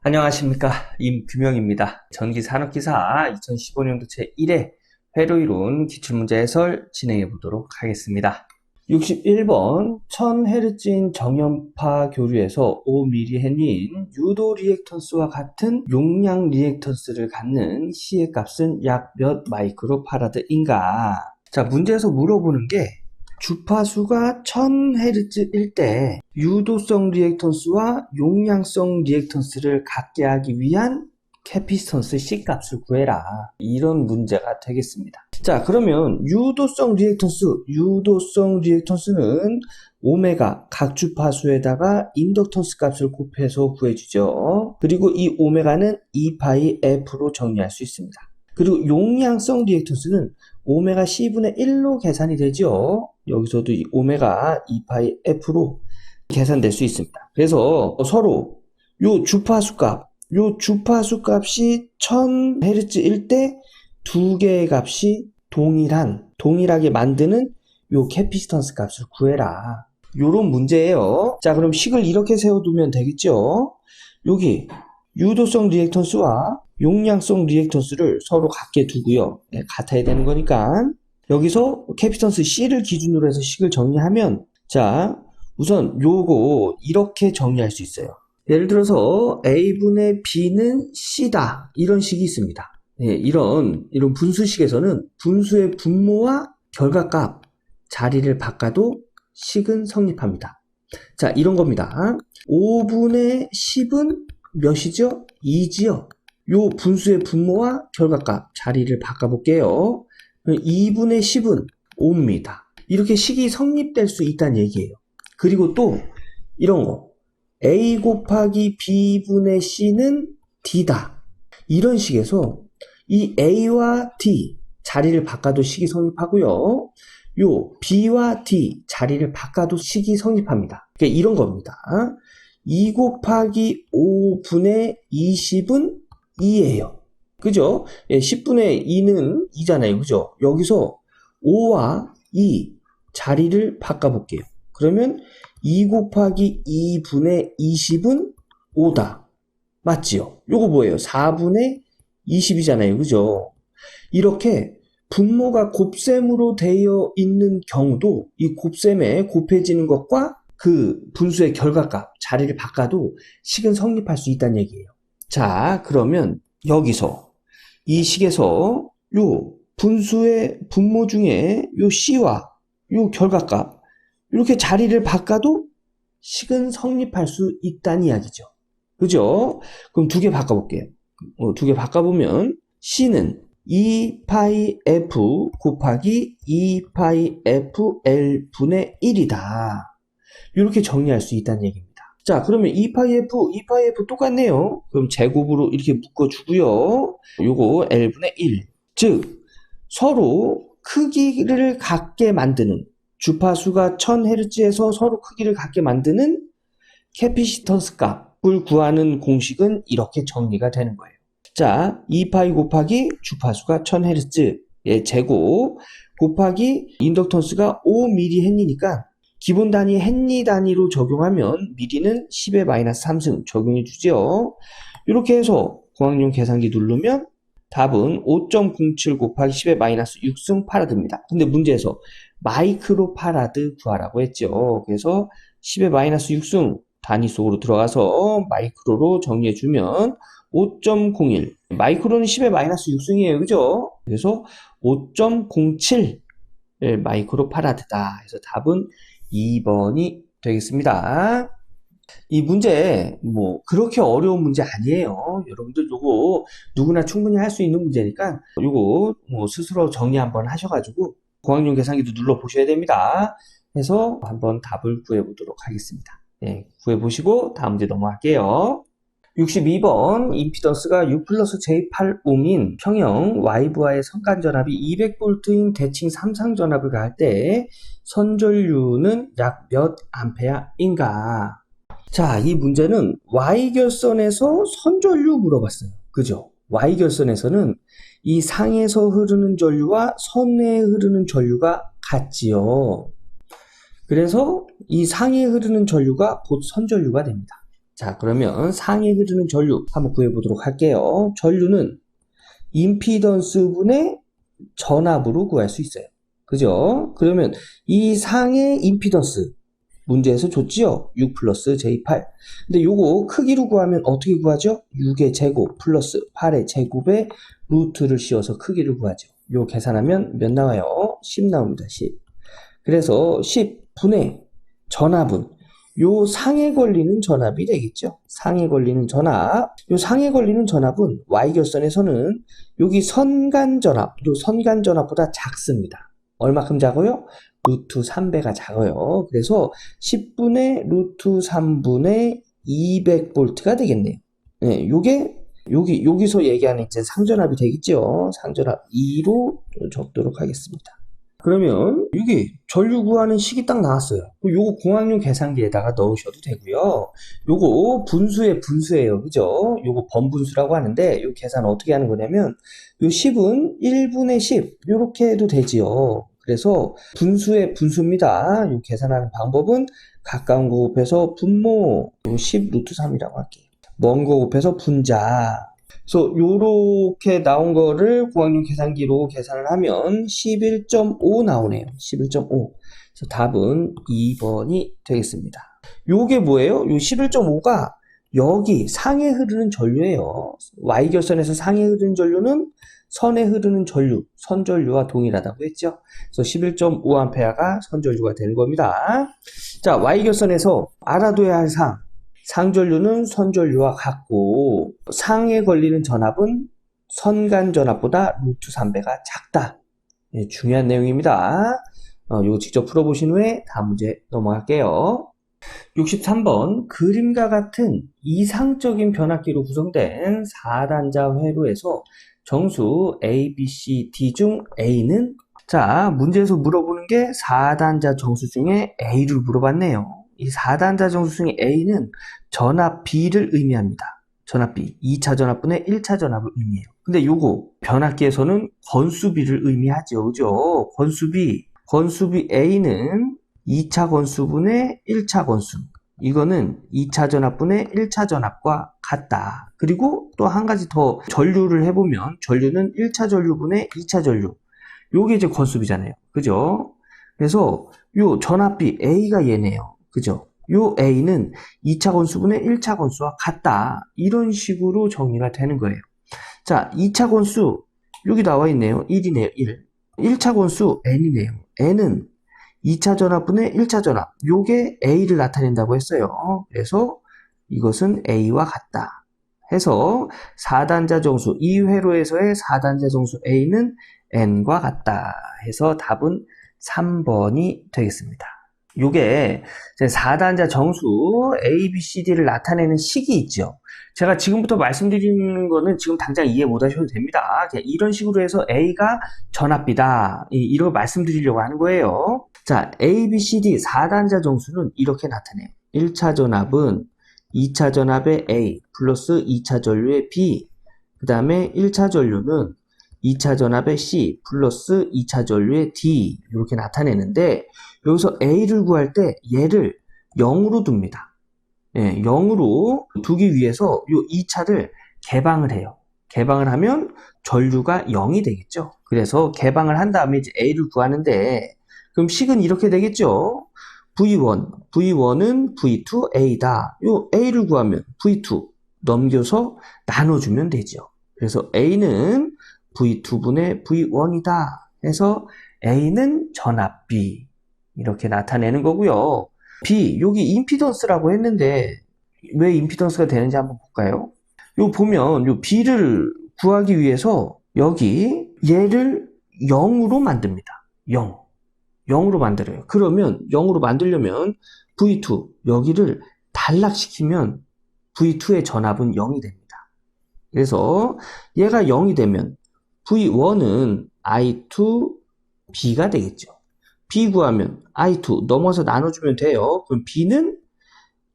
안녕하십니까, 임규명입니다. 전기산업기사 2015년도 제1회 회로이론 기출문제 해설 진행해 보도록 하겠습니다. 61번 1000Hz인 정연파 교류에서 5mH인 유도 리액턴스와 같은 용량 리액턴스를 갖는 C의 값은 약 몇 마이크로파라드인가? 자, 문제에서 물어보는 게 주파수가 1000Hz일 때 유도성 리액턴스와 용량성 리액턴스를 같게 하기 위한 캐피스턴스 C값을 구해라. 이런 문제가 되겠습니다. 자, 그러면 유도성 리액턴스는 오메가 각 주파수에다가 인덕턴스 값을 곱해서 구해주죠. 그리고 이 오메가는 2파이 F로 정리할 수 있습니다. 그리고 용량성 리액턴스는 오메가 C분의 1로 계산이 되죠. 여기서도 이 오메가 2파이 F로 계산될 수 있습니다. 그래서 서로 요 주파수 값이 1000Hz일 때 두 개의 값이 동일하게 만드는 요 캐피스턴스 값을 구해라. 요런 문제예요. 자, 그럼 식을 이렇게 세워두면 되겠죠. 여기 유도성 리액턴스와 용량성 리액턴스를 서로 같게 두고요. 네, 같아야 되는 거니까 여기서 캐피스턴스 C를 기준으로 해서 식을 정리하면, 자, 우선 요거 이렇게 정리할 수 있어요. 예를 들어서 A분의 B는 C다, 이런 식이 있습니다. 네, 이런 분수식에서는 분수의 분모와 결과값 자리를 바꿔도 식은 성립합니다. 자, 이런 겁니다. 5분의 10은 몇이죠? 2지요. 요 분수의 분모와 결과값 자리를 바꿔볼게요. 2분의 10은 5입니다. 이렇게 식이 성립될 수 있다는 얘기예요. 그리고 또 이런 거, A 곱하기 B분의 C는 D다. 이런 식에서 이 A와 D 자리를 바꿔도 식이 성립하고요. 요 B와 D 자리를 바꿔도 식이 성립합니다. 그러니까 이런 겁니다. 2 곱하기 5분의 20은 2예요. 그죠? 예, 10분의 2는 2잖아요. 그죠? 여기서 5와 2 자리를 바꿔볼게요. 그러면 2 곱하기 2분의 20은 5다. 맞지요? 요거 뭐예요? 4분의 20이잖아요. 그죠? 이렇게 분모가 곱셈으로 되어 있는 경우도 이 곱셈에 곱해지는 것과 그 분수의 결과값 자리를 바꿔도 식은 성립할 수 있다는 얘기예요. 자, 그러면 여기서 이 식에서 요 분수의 분모 중에 요 C와 요 결과값 이렇게 자리를 바꿔도 식은 성립할 수 있다는 이야기죠. 그죠? 그럼 두 개 바꿔볼게요. 두 개 바꿔보면 C는 2파이 F 곱하기 2파이 FL 분의 1이다. 이렇게 정리할 수 있다는 얘기입니다. 자, 그러면 2파이 F 똑같네요. 그럼 제곱으로 이렇게 묶어주고요. 요거 L분의 1. 즉, 서로 크기를 같게 만드는, 주파수가 1000Hz에서 서로 크기를 같게 만드는 캐피시턴스 값을 구하는 공식은 이렇게 정리가 되는 거예요. 자, 2파이 곱하기 주파수가 1000Hz의 제곱 곱하기 인덕턴스가 5mH니까 기본 단위 헨리 단위로 적용하면 미리는 10의 마이너스 3승 적용해 주죠. 이렇게 해서 공학용 계산기 누르면 답은 5.07 곱하기 10의 마이너스 6승 파라드입니다. 근데 문제에서 마이크로 파라드 구하라고 했죠. 그래서 10의 마이너스 6승 단위 속으로 들어가서 마이크로로 정리해 주면 5.01 마이크로는 10의 마이너스 6승이에요. 그죠? 그래서 5.07 마이크로 파라드다. 그래서 답은 2번이 되겠습니다. 이 문제 뭐 그렇게 어려운 문제 아니에요. 여러분들 요거 누구나 충분히 할 수 있는 문제니까 요거 뭐 스스로 정리 한번 하셔가지고 공학용 계산기도 눌러 보셔야 됩니다. 해서 한번 답을 구해 보도록 하겠습니다. 네, 구해 보시고 다음 문제 넘어갈게요. 62번 임피던스가 6 플러스 J8옴인 평형 Y부하의 선간전압이 200V인 대칭 3상전압을 가할 때 선전류는 약 몇 암페어인가? 자, 이 문제는 Y결선에서 선전류 물어봤어요. 그죠? Y결선에서는 이 상에서 흐르는 전류와 선에 흐르는 전류가 같지요. 그래서 이 상에 흐르는 전류가 곧 선전류가 됩니다. 자, 그러면 상에 흐르는 전류 한번 구해보도록 할게요. 전류는 임피던스 분의 전압으로 구할 수 있어요. 그죠? 그러면 이 상의 임피던스 문제에서 줬지요? 6 플러스 J8. 근데 요거 크기로 구하면 어떻게 구하죠? 6의 제곱 플러스 8의 제곱에 루트를 씌워서 크기를 구하죠. 요 계산하면 몇 나와요? 10 나옵니다. 10. 그래서 10분의 전압은 요 상에 걸리는 전압이 되겠죠. 상에 걸리는 전압. 요 상에 걸리는 전압은 Y결선에서는 여기 선간전압, 요 선간전압보다 작습니다. 얼마큼 작아요? 루트 3배가 작아요. 그래서 10분의 루트 3분의 200V가 되겠네요. 네, 요게 여기서 얘기하는 이제 상전압이 되겠죠. 상전압 2로 적도록 하겠습니다. 그러면 여기 전류 구하는 식이 딱 나왔어요. 요거 공학용 계산기에다가 넣으셔도 되고요. 요거 분수의 분수예요. 그죠? 요거 번분수라고 하는데 요 계산 어떻게 하는 거냐면 요 10은 1분의 10 요렇게 해도 되지요. 그래서 분수의 분수입니다. 요 계산하는 방법은 가까운 거 곱해서 분모 요 10 루트 3이라고 할게요. 먼 거 곱해서 분자. 그래서 요렇게 나온 거를 고학용 계산기로 계산을 하면 11.5 나오네요. 11.5. 그래서 답은 2번이 되겠습니다. 요게 뭐예요? 요 11.5가 여기 상에 흐르는 전류예요. Y결선에서 상에 흐르는 전류는 선에 흐르는 전류, 선전류와 동일하다고 했죠. 그래서 11.5A가 선전류가 되는 겁니다. 자, Y결선에서 알아둬야 할 상전류는 선전류와 같고 상에 걸리는 전압은 선간전압보다 루트 3배가 작다. 네, 중요한 내용입니다. 이거 직접 풀어보신 후에 다음 문제 넘어갈게요. 63번 그림과 같은 이상적인 변압기로 구성된 4단자 회로에서 정수 A, B, C, D 중 A는 자 문제에서 물어보는 게 4단자 정수 중에 A를 물어봤네요. 이 4단자 정수 중에 A는 전압 B를 의미합니다. 전압 B, 2차 전압분의 1차 전압을 의미해요. 근데 요거 변압기에서는 건수 B를 의미하죠. 그죠? 건수 B A는 2차 건수분의 1차 건수. 이거는 2차 전압분의 1차 전압과 같다. 그리고 또 한 가지 더 전류를 해보면 전류는 1차 전류분의 2차 전류. 요게 이제 건수비잖아요. 그죠? 그래서 요 전압비 A가 얘네요. 그죠? 요 A는 2차 건수분의 1차 건수와 같다. 이런 식으로 정리가 되는 거예요. 자, 2차 건수 여기 나와 있네요. 1이네요. 1. 1차 건수 N이네요. N은 2차 전압분의 1차 전압. 요게 A를 나타낸다고 했어요. 그래서 이것은 A와 같다. 해서 4단자 정수, 이 회로에서의 4단자 정수 A는 N과 같다. 해서 답은 3번이 되겠습니다. 요게 4단자 정수 A, B, C, D를 나타내는 식이 있죠. 제가 지금부터 말씀드리는 거는 지금 당장 이해 못 하셔도 됩니다. 이런 식으로 해서 A가 전압비다. 이런 거 말씀드리려고 하는 거예요. 자, A, B, C, D 4단자 정수는 이렇게 나타내요. 1차 전압은 2차 전압의 A 플러스 2차 전류의 B. 그 다음에 1차 전류는 2차 전압의 C 플러스 2차 전류의 D. 이렇게 나타내는데 여기서 A를 구할 때 얘를 0으로 둡니다. 예, 0으로 두기 위해서 요 2차를 개방을 해요. 개방을 하면 전류가 0이 되겠죠. 그래서 개방을 한 다음에 이제 A를 구하는데 그럼 식은 이렇게 되겠죠. V1은 V2A다. 요 A를 구하면 V2 넘겨서 나눠주면 되죠. 그래서 A는 V2분의 V1이다. 해서 A는 전압 B. 이렇게 나타내는 거고요. B, 여기 임피던스라고 했는데 왜 임피던스가 되는지 한번 볼까요? 요 보면 요 B를 구하기 위해서 여기 얘를 0으로 만듭니다. 0으로 만들어요. 그러면 0으로 만들려면 V2 여기를 단락시키면 V2의 전압은 0이 됩니다. 그래서 얘가 0이 되면 V1은 I2B가 되겠죠. B 구하면 I2 넘어서 나눠주면 돼요. 그럼 B는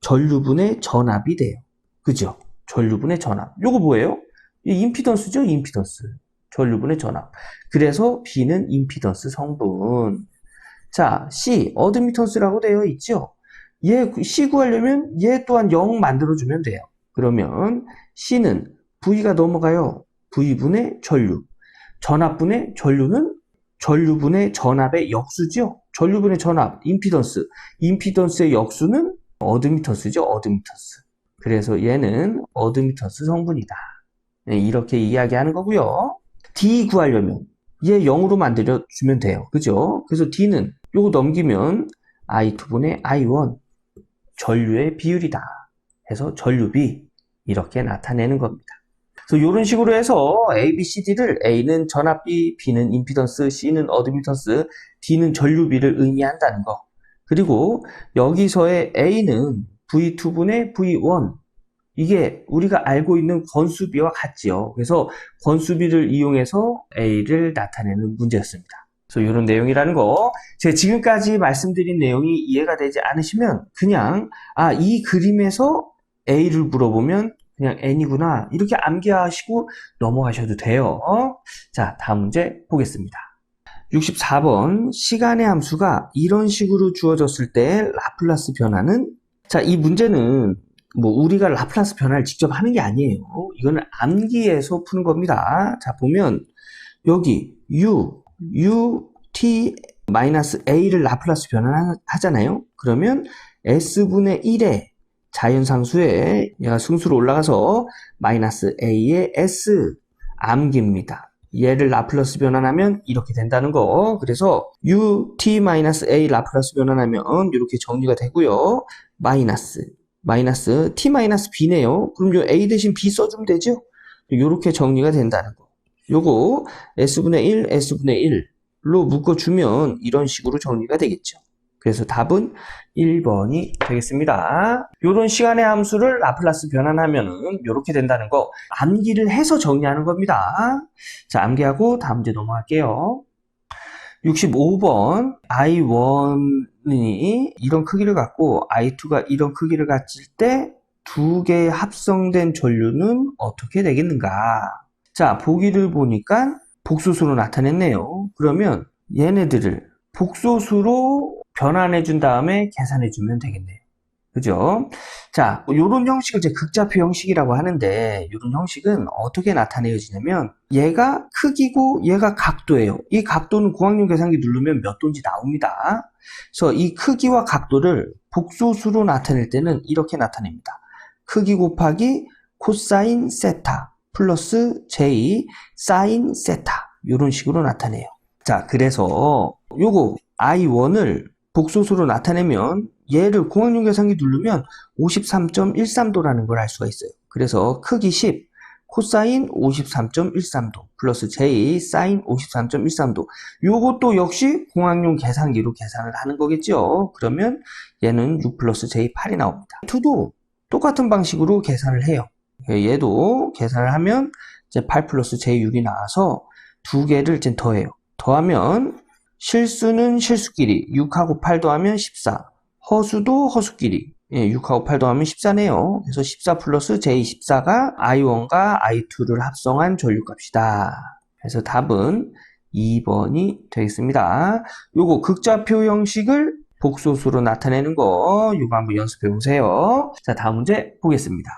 전류분의 전압이 돼요. 그죠? 전류분의 전압. 요거 뭐예요? 이 임피던스죠? 임피던스. 전류분의 전압. 그래서 B는 임피던스 성분. 자, C, 어드미턴스라고 되어 있죠? C 구하려면 얘 또한 0 만들어주면 돼요. 그러면 C는 V가 넘어가요. V분의 전류. 전압분의 전류는 전류분의 전압의 역수죠. 전류분의 전압, 임피던스. 임피던스의 역수는 어드미턴스죠. 어드미턴스. 그래서 얘는 어드미턴스 성분이다. 네, 이렇게 이야기하는 거고요. D 구하려면 얘 0으로 만들어주면 돼요. 그죠? 그래서 D는 요거 넘기면 I2분의 I1 전류의 비율이다. 해서 전류비 이렇게 나타내는 겁니다. 그래서 이런 식으로 해서 A, B, C, D를 A는 전압비, B는 임피던스, C는 어드미턴스, D는 전류비를 의미한다는 거. 그리고 여기서의 A는 V2분의 V1 이게 우리가 알고 있는 건수비와 같지요. 그래서 건수비를 이용해서 A를 나타내는 문제였습니다. 그래서 이런 내용이라는 거, 제가 지금까지 말씀드린 내용이 이해가 되지 않으시면 그냥 이 그림에서 A를 물어보면 그냥 N이구나 이렇게 암기하시고 넘어가셔도 돼요. 자, 다음 문제 보겠습니다. 64번 시간의 함수가 이런 식으로 주어졌을 때 라플라스 변화는, 자, 이 문제는 뭐 우리가 라플라스 변화를 직접 하는 게 아니에요. 이거는 암기해서 푸는 겁니다. 자, 보면 여기 t-a를 라플라스 변환하잖아요. 그러면 s분의 1의 자연상수에 얘가 승수로 올라가서 마이너스 a의 s 암기입니다. 얘를 라플라스 변환하면 이렇게 된다는 거. 그래서 ut-a 라플라스 변환하면 이렇게 정리가 되고요. 마이너스 t-b네요. 그럼 요 a 대신 b 써주면 되죠? 이렇게 정리가 된다는 거. 요거 s분의 1, s분의 1로 묶어주면 이런 식으로 정리가 되겠죠. 그래서 답은 1번이 되겠습니다. 요런 시간의 함수를 라플라스 변환하면은 이렇게 된다는 거 암기를 해서 정리하는 겁니다. 자, 암기하고 다음 문제 넘어갈게요. 65번 I1이 이런 크기를 갖고 I2가 이런 크기를 갖을 때 두 개의 합성된 전류는 어떻게 되겠는가? 자, 보기를 보니까 복소수로 나타냈네요. 그러면 얘네들을 복소수로 변환해 준 다음에 계산해 주면 되겠네요. 그죠? 자, 요런 형식을 이제 극좌표 형식이라고 하는데, 요런 형식은 어떻게 나타내어지냐면, 얘가 크기고 얘가 각도예요. 이 각도는 고학년 계산기 누르면 몇 도인지 나옵니다. 그래서 이 크기와 각도를 복소수로 나타낼 때는 이렇게 나타냅니다. 크기 곱하기 코사인 세타 플러스 j 사인 세타, 요런 식으로 나타내요. 자, 그래서 요거 I1을 복소수로 나타내면 얘를 공학용 계산기 누르면 53.13도라는 걸 알 수가 있어요. 그래서 크기 10, 코사인 53.13도 플러스 j 사인 53.13도. 요것도 역시 공학용 계산기로 계산을 하는 거겠죠. 그러면 얘는 6 플러스 j 8이 나옵니다. 2도 똑같은 방식으로 계산을 해요. 얘도 계산을 하면 이제 8 플러스 j 6이 나와서 두 개를 이제 더해요. 더하면 실수는 실수끼리 6하고 8 더하면 14, 허수도 허수끼리 6하고 8 더하면 14네요. 그래서 14 플러스 j14가 I1과 I2를 합성한 전류값이다. 그래서 답은 2번이 되겠습니다. 요거 극좌표 형식을 복소수로 나타내는 거 요거 한번 연습해 보세요. 자, 다음 문제 보겠습니다.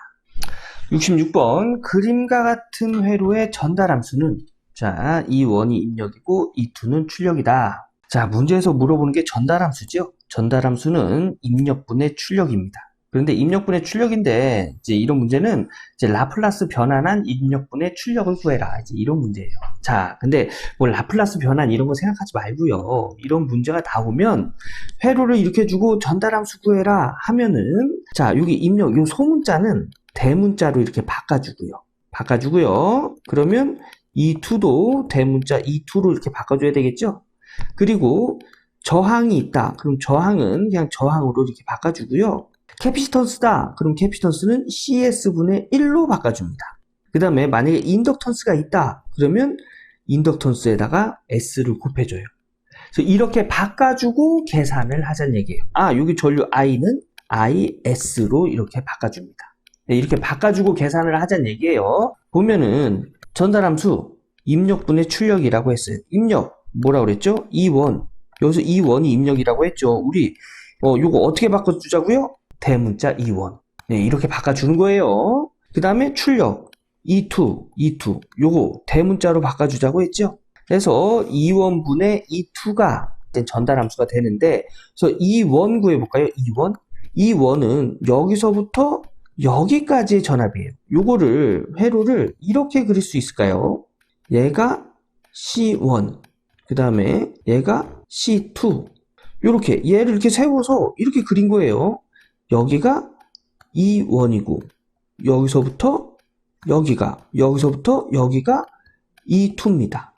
66번 그림과 같은 회로의 전달함수는, 자, E1이 입력이고 E2는 출력이다. 자, 문제에서 물어보는 게 전달함수죠. 전달함수는 입력분의 출력입니다. 그런데 입력분의 출력인데 이제 이런 문제는 이제 라플라스 변환한 입력분의 출력을 구해라, 이제 이런 문제예요. 자, 근데 뭐 라플라스 변환 이런 거 생각하지 말고요. 이런 문제가 나오면 회로를 이렇게 주고 전달함수 구해라 하면은, 자, 여기 입력 요 소문자는 대문자로 이렇게 바꿔주고요. 그러면 E2도 대문자 E2로 이렇게 바꿔줘야 되겠죠? 그리고 저항이 있다. 그럼 저항은 그냥 저항으로 이렇게 바꿔주고요. 캐피시턴스다. 그럼 캐피시턴스는 CS분의 1로 바꿔줍니다. 그 다음에 만약에 인덕턴스가 있다. 그러면 인덕턴스에다가 S를 곱해줘요. 그래서 이렇게 바꿔주고 계산을 하자는 얘기예요. 여기 전류 I는 IS로 이렇게 바꿔줍니다. 네, 이렇게 바꿔주고 계산을 하자는 얘기예요. 보면은 전달함수 입력분의 출력이라고 했어요. 입력 뭐라고 그랬죠? E1. 여기서 E1이 입력이라고 했죠. 우리 요거 어떻게 바꿔주자고요? 대문자 2원. 네, 이렇게 바꿔주는 거예요. 그 다음에 출력. E2. 요거 대문자로 바꿔주자고 했죠? 그래서 2원분의 E2가 전달함수가 되는데, 그래서 2원 구해볼까요? 2원? 2원은 여기서부터 여기까지의 전압이에요. 요거를, 회로를 이렇게 그릴 수 있을까요? 얘가 C1, 그 다음에 얘가 C2. 요렇게, 얘를 이렇게 세워서 이렇게 그린 거예요. 여기가 E1이고, 여기서부터 여기서부터 여기가 E2입니다.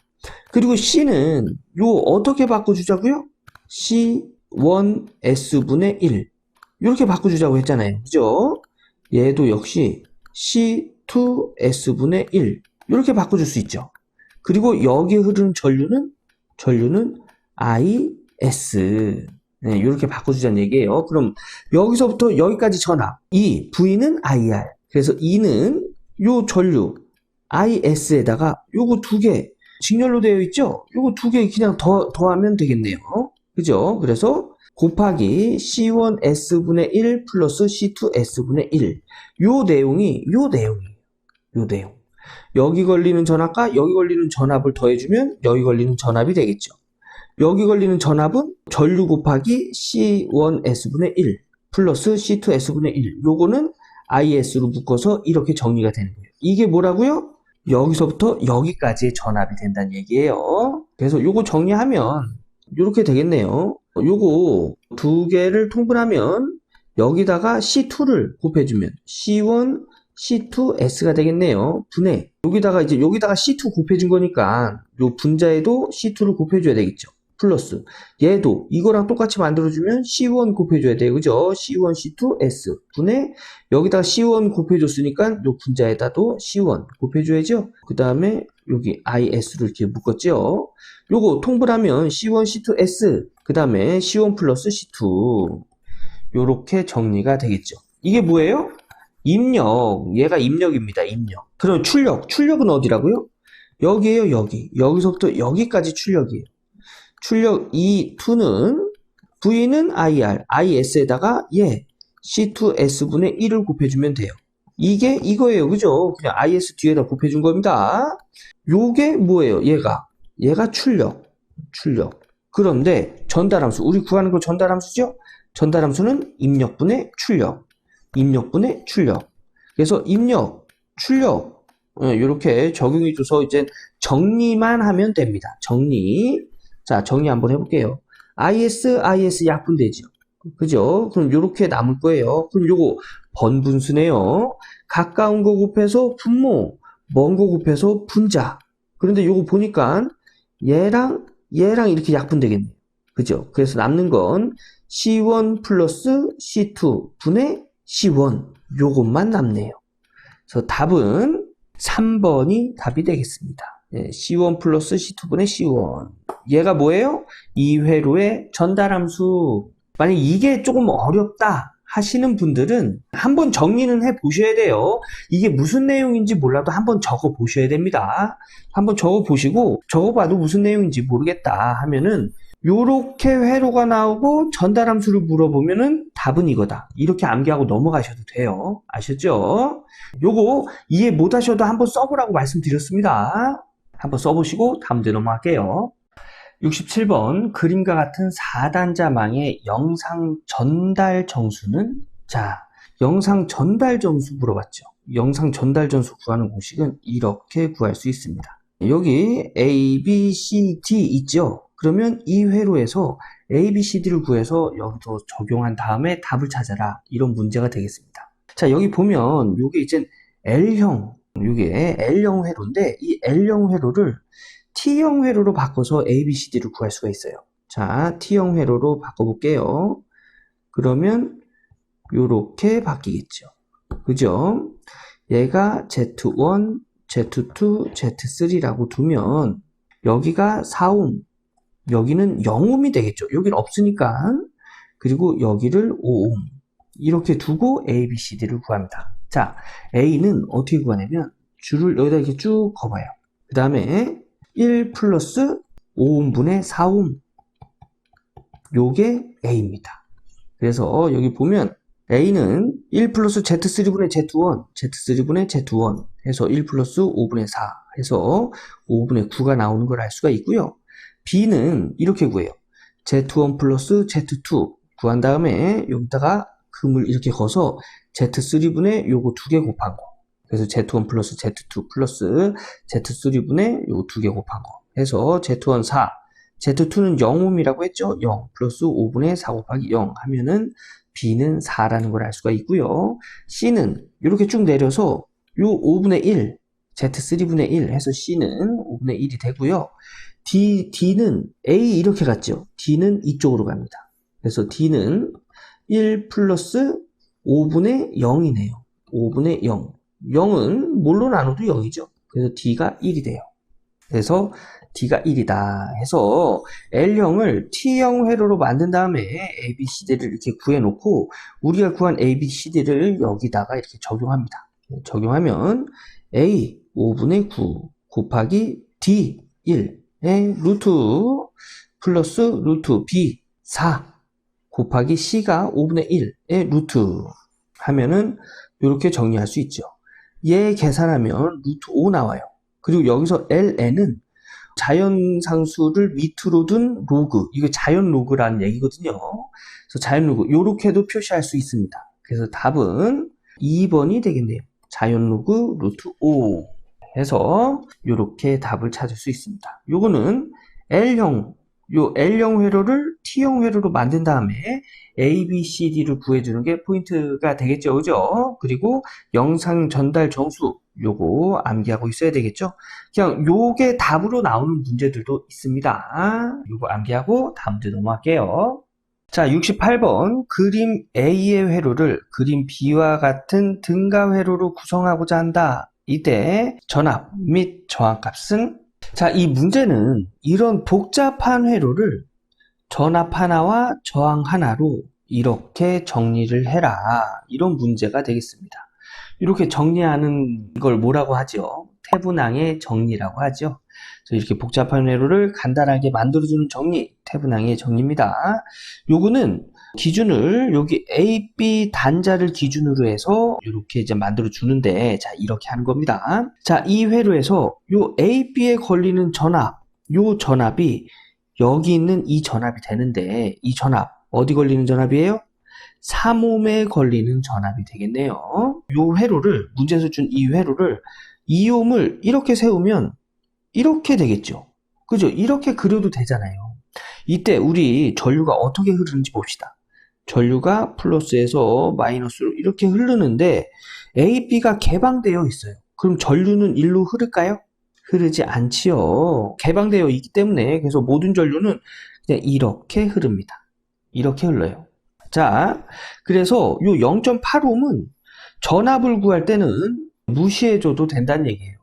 그리고 C는 요 어떻게 바꿔주자고요? C1S분의 1. 이렇게 바꿔주자고 했잖아요. 그죠? 얘도 역시 C2S분의 1. 이렇게 바꿔줄 수 있죠. 그리고 여기에 흐르는 전류는 IS. 네, 이렇게 바꿔주자는 얘기예요. 그럼 여기서부터 여기까지 전압. 이 V는 IR. 그래서 E는 요 전류 IS에다가 요거 두 개 직렬로 되어 있죠? 요거 두 개 그냥 더하면 되겠네요. 그죠? 그래서 곱하기 C1S분의 1 플러스 C2S분의 1. 요 내용이에요. 요 내용. 여기 걸리는 전압과 여기 걸리는 전압을 더해주면 여기 걸리는 전압이 되겠죠. 여기 걸리는 전압은 전류 곱하기 C1S분의 1 플러스 C2S분의 1. 요거는 IS로 묶어서 이렇게 정리가 되는 거예요. 이게 뭐라고요? 여기서부터 여기까지의 전압이 된다는 얘기예요. 그래서 요거 정리하면 이렇게 되겠네요. 요거 두 개를 통분하면 여기다가 C2를 곱해주면 C1, C2S가 되겠네요. 분해. 여기다가 C2 곱해준 거니까 요 분자에도 C2를 곱해줘야 되겠죠. 플러스 얘도 이거랑 똑같이 만들어주면 C1 곱해줘야 돼요. 그죠? C1, C2, S 분해 여기다가 C1 곱해줬으니까 요 분자에다도 C1 곱해줘야죠. 그 다음에 여기 IS로 이렇게 묶었죠. 요거 통분하면 C1, C2, S 그 다음에 C1 플러스 C2 요렇게 정리가 되겠죠. 이게 뭐예요? 입력. 얘가 입력입니다. 입력. 그럼 출력은 어디라고요? 여기에요. 여기서부터 여기까지 출력이에요. 출력 E2는 V는 IR, IS에다가 C2S분의 1을 곱해주면 돼요. 이게 이거예요. 그죠? 그냥 IS 뒤에다 곱해준 겁니다. 요게 뭐예요? 얘가 출력. 그런데 전달함수, 우리 구하는 거 전달함수죠? 전달함수는 입력분의 출력. 그래서 입력, 출력 이렇게 적용해줘서 이제 정리만 하면 됩니다. 자, 정리 한번 해볼게요. IS 약분되죠. 그죠? 그럼 요렇게 남을 거예요. 그럼 요거 번분수네요. 가까운 거 곱해서 분모, 먼 거 곱해서 분자. 그런데 요거 보니까 얘랑 이렇게 약분되겠네요. 그죠? 그래서 남는 건 C1 플러스 C2 분의 C1. 요것만 남네요. 그래서 답은 3번이 답이 되겠습니다. C1 플러스 C2분의 C1. 얘가 뭐예요? 이 회로의 전달함수. 만약 이게 조금 어렵다 하시는 분들은 한번 정리는 해 보셔야 돼요. 이게 무슨 내용인지 몰라도 한번 적어 보셔야 됩니다. 한번 적어 보시고 적어봐도 무슨 내용인지 모르겠다 하면은 요렇게 회로가 나오고 전달함수를 물어보면은 답은 이거다. 이렇게 암기하고 넘어가셔도 돼요. 아셨죠? 요거 이해 못하셔도 한번 써보라고 말씀드렸습니다. 한번 써보시고 다음 문제 넘어갈게요. 67번 그림과 같은 4단자망의 영상 전달 정수는? 자, 영상 전달 정수 물어봤죠. 영상 전달 정수 구하는 공식은 이렇게 구할 수 있습니다. 여기 A, B, C, D 있죠? 그러면 이 회로에서 A, B, C, D를 구해서 여기서 적용한 다음에 답을 찾아라. 이런 문제가 되겠습니다. 자, 여기 보면 요게 이제 L형, 요게 L형 회로인데 이 L형 회로를 T형 회로로 바꿔서 A, B, C, D를 구할 수가 있어요. 자, T형 회로로 바꿔볼게요. 그러면 요렇게 바뀌겠죠. 그죠? 얘가 Z1, Z2, Z3라고 두면 여기가 4옴, 여기는 0옴이 되겠죠. 여기는 없으니까. 그리고 여기를 5옴. 이렇게 두고 A, B, C, D를 구합니다. 자, A는 어떻게 구하냐면 줄을 여기다 이렇게 쭉 거봐요. 그 다음에 1 플러스 5옴분의 4옴. 요게 A입니다. 그래서 여기 보면 A는 1 플러스 Z3분의 Z1, Z3분의 Z1 해서 1 플러스 5분의 4 해서 5분의 9가 나오는 걸 알 수가 있고요. B는 이렇게 구해요. Z1 플러스 Z2 구한 다음에 여기다가 금을 이렇게 거서 Z3분의 요거 2개 곱한 거. 그래서 Z1 플러스 Z2 플러스 Z3분의 요거 2개 곱한 거. 해서 Z1 4, Z2는 0옴이라고 했죠? 0 플러스 5분의 4 곱하기 0 하면은 B는 4라는 걸 알 수가 있고요. C는 이렇게 쭉 내려서 요 5분의 1, Z3분의 1 해서 C는 5분의 1이 되고요. D는 A 이렇게 갔죠? D는 이쪽으로 갑니다. 그래서 D는 1 플러스 5분의 0이네요. 5분의 0. 0은 뭘로 나눠도 0이죠. 그래서 D가 1이 돼요. 그래서 D가 1이다 해서 L형을 T형 회로로 만든 다음에 ABCD를 이렇게 구해놓고 우리가 구한 ABCD를 여기다가 이렇게 적용합니다. 적용하면 A 5분의 9 곱하기 D 1의 루트 플러스 루트 B 4 곱하기 C가 5분의 1의 루트 하면은 이렇게 정리할 수 있죠. 얘 계산하면 루트 5 나와요. 그리고 여기서 LN은 자연상수를 밑으로 둔 로그, 이거 자연 로그라는 얘기거든요. 그래서 자연 로그 이렇게도 표시할 수 있습니다. 그래서 답은 2번이 되겠네요. 자연 로그 루트 5 해서 이렇게 답을 찾을 수 있습니다. 요거는 L형, 요 L형 회로를 T형 회로로 만든 다음에 A, B, C, D를 구해주는 게 포인트가 되겠죠. 그죠? 그리고 영상 전달 정수, 요거 암기하고 있어야 되겠죠? 그냥 요게 답으로 나오는 문제들도 있습니다. 요거 암기하고 다음 문제 넘어갈게요. 자, 68번. 그림 A의 회로를 그림 B와 같은 등가 회로로 구성하고자 한다. 이때 전압 및 저항값은? 자, 이 문제는 이런 복잡한 회로를 전압 하나와 저항 하나로 이렇게 정리를 해라. 이런 문제가 되겠습니다. 이렇게 정리하는 걸 뭐라고 하죠? 태분항의 정리라고 하죠. 이렇게 복잡한 회로를 간단하게 만들어주는 정리, 태분항의 정리입니다. 요거는 기준을 여기 A, B 단자를 기준으로 해서 이렇게 이제 만들어 주는데, 자, 이렇게 하는 겁니다. 자, 이 회로에서 요 A, B에 걸리는 전압, 요 전압이 여기 있는 이 전압이 되는데, 이 전압 어디 걸리는 전압이에요? 3옴에 걸리는 전압이 되겠네요. 요 회로를, 문제에서 준 이 회로를 2옴을 이렇게 세우면 이렇게 되겠죠. 그죠? 이렇게 그려도 되잖아요. 이때 우리 전류가 어떻게 흐르는지 봅시다. 전류가 플러스에서 마이너스로 이렇게 흐르는데 A, B가 개방되어 있어요. 그럼 전류는 일로 흐를까요? 흐르지 않지요. 개방되어 있기 때문에 그래서 모든 전류는 그냥 이렇게 흐릅니다. 이렇게 흘러요. 자, 그래서 요 0.8옴은 전압을 구할 때는 무시해줘도 된다는 얘기예요.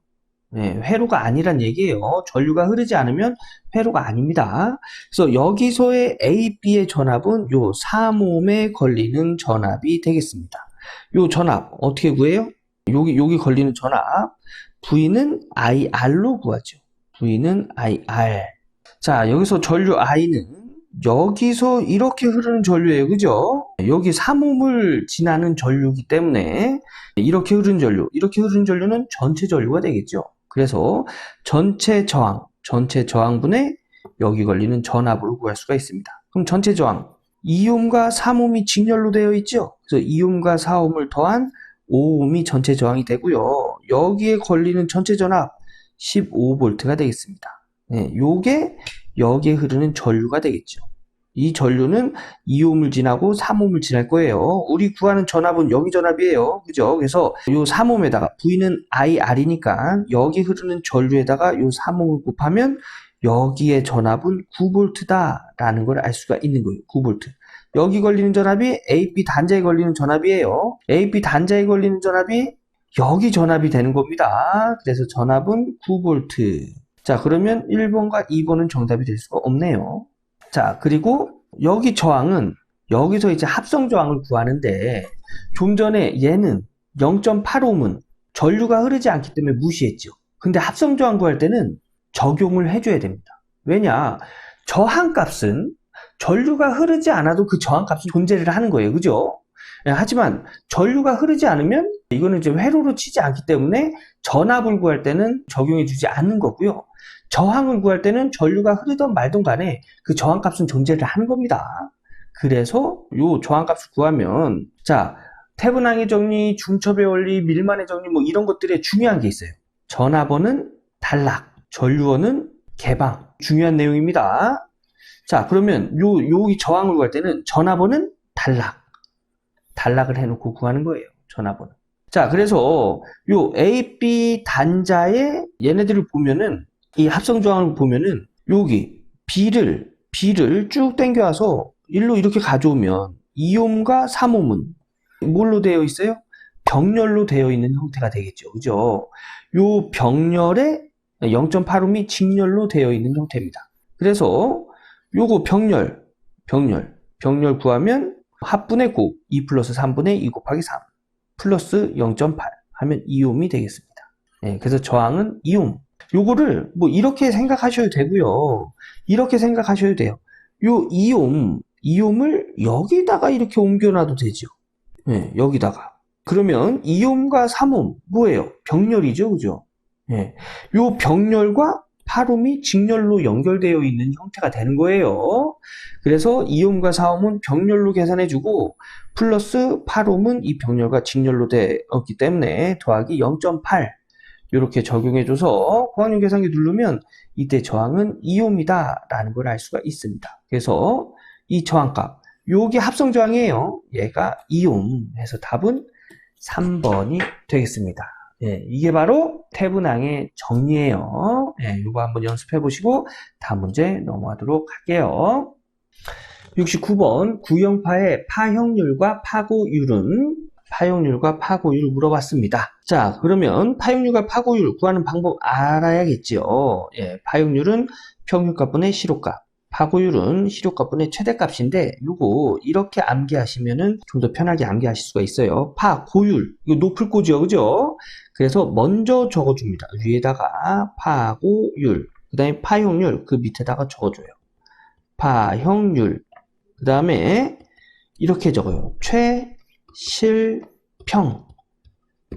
네, 회로가 아니란 얘기예요. 전류가 흐르지 않으면 회로가 아닙니다. 그래서 여기서의 A, B의 전압은 요 3옴에 걸리는 전압이 되겠습니다. 요 전압 어떻게 구해요? 여기 걸리는 전압 V는 IR로 구하죠. V는 IR. 자, 여기서 전류 I는 여기서 이렇게 흐르는 전류예요. 그죠? 여기 3옴을 지나는 전류이기 때문에 이렇게 흐르는 전류, 이렇게 흐르는 전류는 전체 전류가 되겠죠. 그래서 전체 저항분의 여기 걸리는 전압으로 구할 수가 있습니다. 그럼 전체 저항 2옴과 3옴이 직렬로 되어 있죠. 그래서 2옴과 4옴을 더한 5옴이 전체 저항이 되고요. 여기에 걸리는 전체 전압 15V가 되겠습니다. 네, 요게 여기에 흐르는 전류가 되겠죠. 이 전류는 2옴을 지나고 3옴을 지날 거예요. 우리 구하는 전압은 여기 전압이에요. 그죠? 그래서 요 3옴에다가 V는 IR이니까 여기 흐르는 전류에다가 요 3옴을 곱하면 여기에 전압은 9V다라는 걸 알 수가 있는 거예요. 9V. 여기 걸리는 전압이 AB 단자에 걸리는 전압이에요. AB 단자에 걸리는 전압이 여기 전압이 되는 겁니다. 그래서 전압은 9V. 자, 그러면 1번과 2번은 정답이 될 수가 없네요. 자, 그리고 여기 저항은 여기서 이제 합성 저항을 구하는데 좀 전에 얘는 0.8옴은 전류가 흐르지 않기 때문에 무시했죠. 근데 합성 저항 구할 때는 적용을 해줘야 됩니다. 왜냐? 저항값은 전류가 흐르지 않아도 그 저항값은 존재를 하는 거예요. 그죠? 하지만 전류가 흐르지 않으면 이거는 이제 회로로 치지 않기 때문에 전압을 구할 때는 적용해 주지 않는 거고요. 저항을 구할 때는 전류가 흐르던 말던 간에 그 저항값은 존재를 하는 겁니다. 그래서 요 저항값을 구하면 자, 태분항의 정리, 중첩의 원리, 밀만의 정리 뭐 이런 것들에 중요한 게 있어요. 전압원은 단락, 전류원은 개방. 중요한 내용입니다. 자, 그러면 요 저항을 구할 때는 전압원은 단락을 해놓고 구하는 거예요. 전압원은. 자, 그래서 요 A, B 단자의 얘네들을 보면은 이 합성 저항을 보면은 여기 B를 쭉 당겨와서 일로 이렇게 가져오면 2옴과 3옴은 뭘로 되어 있어요? 병렬로 되어 있는 형태가 되겠죠. 그죠? 요 병렬에 0.8옴이 직렬로 되어 있는 형태입니다. 그래서 요거 병렬 구하면 합분의 곱 2 플러스 3분의 2 곱하기 3 플러스 0.8 하면 2옴이 되겠습니다. 네, 그래서 저항은 2옴. 요거를 뭐 이렇게 생각하셔도 되고요. 이렇게 생각하셔도 돼요. 요 2옴을 여기다가 이렇게 옮겨놔도 되죠. 네, 여기다가. 그러면 2옴과 3옴 뭐예요? 병렬이죠. 그죠? 네, 요 병렬과 8옴이 직렬로 연결되어 있는 형태가 되는 거예요. 그래서 2옴과 4옴은 병렬로 계산해주고 플러스 8옴은 이 병렬과 직렬로 되었기 때문에 더하기 0.8 이렇게 적용해줘서 고학년 계산기 누르면 이때 저항은 2옴이다 라는 걸 알 수가 있습니다. 그래서 이 저항값 요게 합성 저항이에요. 얘가 2옴 해서 답은 3번이 되겠습니다. 예, 이게 바로 태분항의 정리예요. 예, 이거 한번 연습해 보시고 다음 문제 넘어가도록 할게요. 69번 구형파의 파형률과 파고율은 파형률을 물어봤습니다. 자, 그러면 파형률과 파고율 구하는 방법 알아야겠죠. 예, 파형률은 평균값분의 시료값, 파고율은 시료값분의 최대값인데 요거 이렇게 암기하시면은 좀 더 편하게 암기하실 수가 있어요. 파고율 이거 높을 거죠, 그죠? 그래서 먼저 적어줍니다. 위에다가 파고율, 그 다음에 파형률 그 밑에다가 적어줘요. 파형률 그 다음에 이렇게 적어요.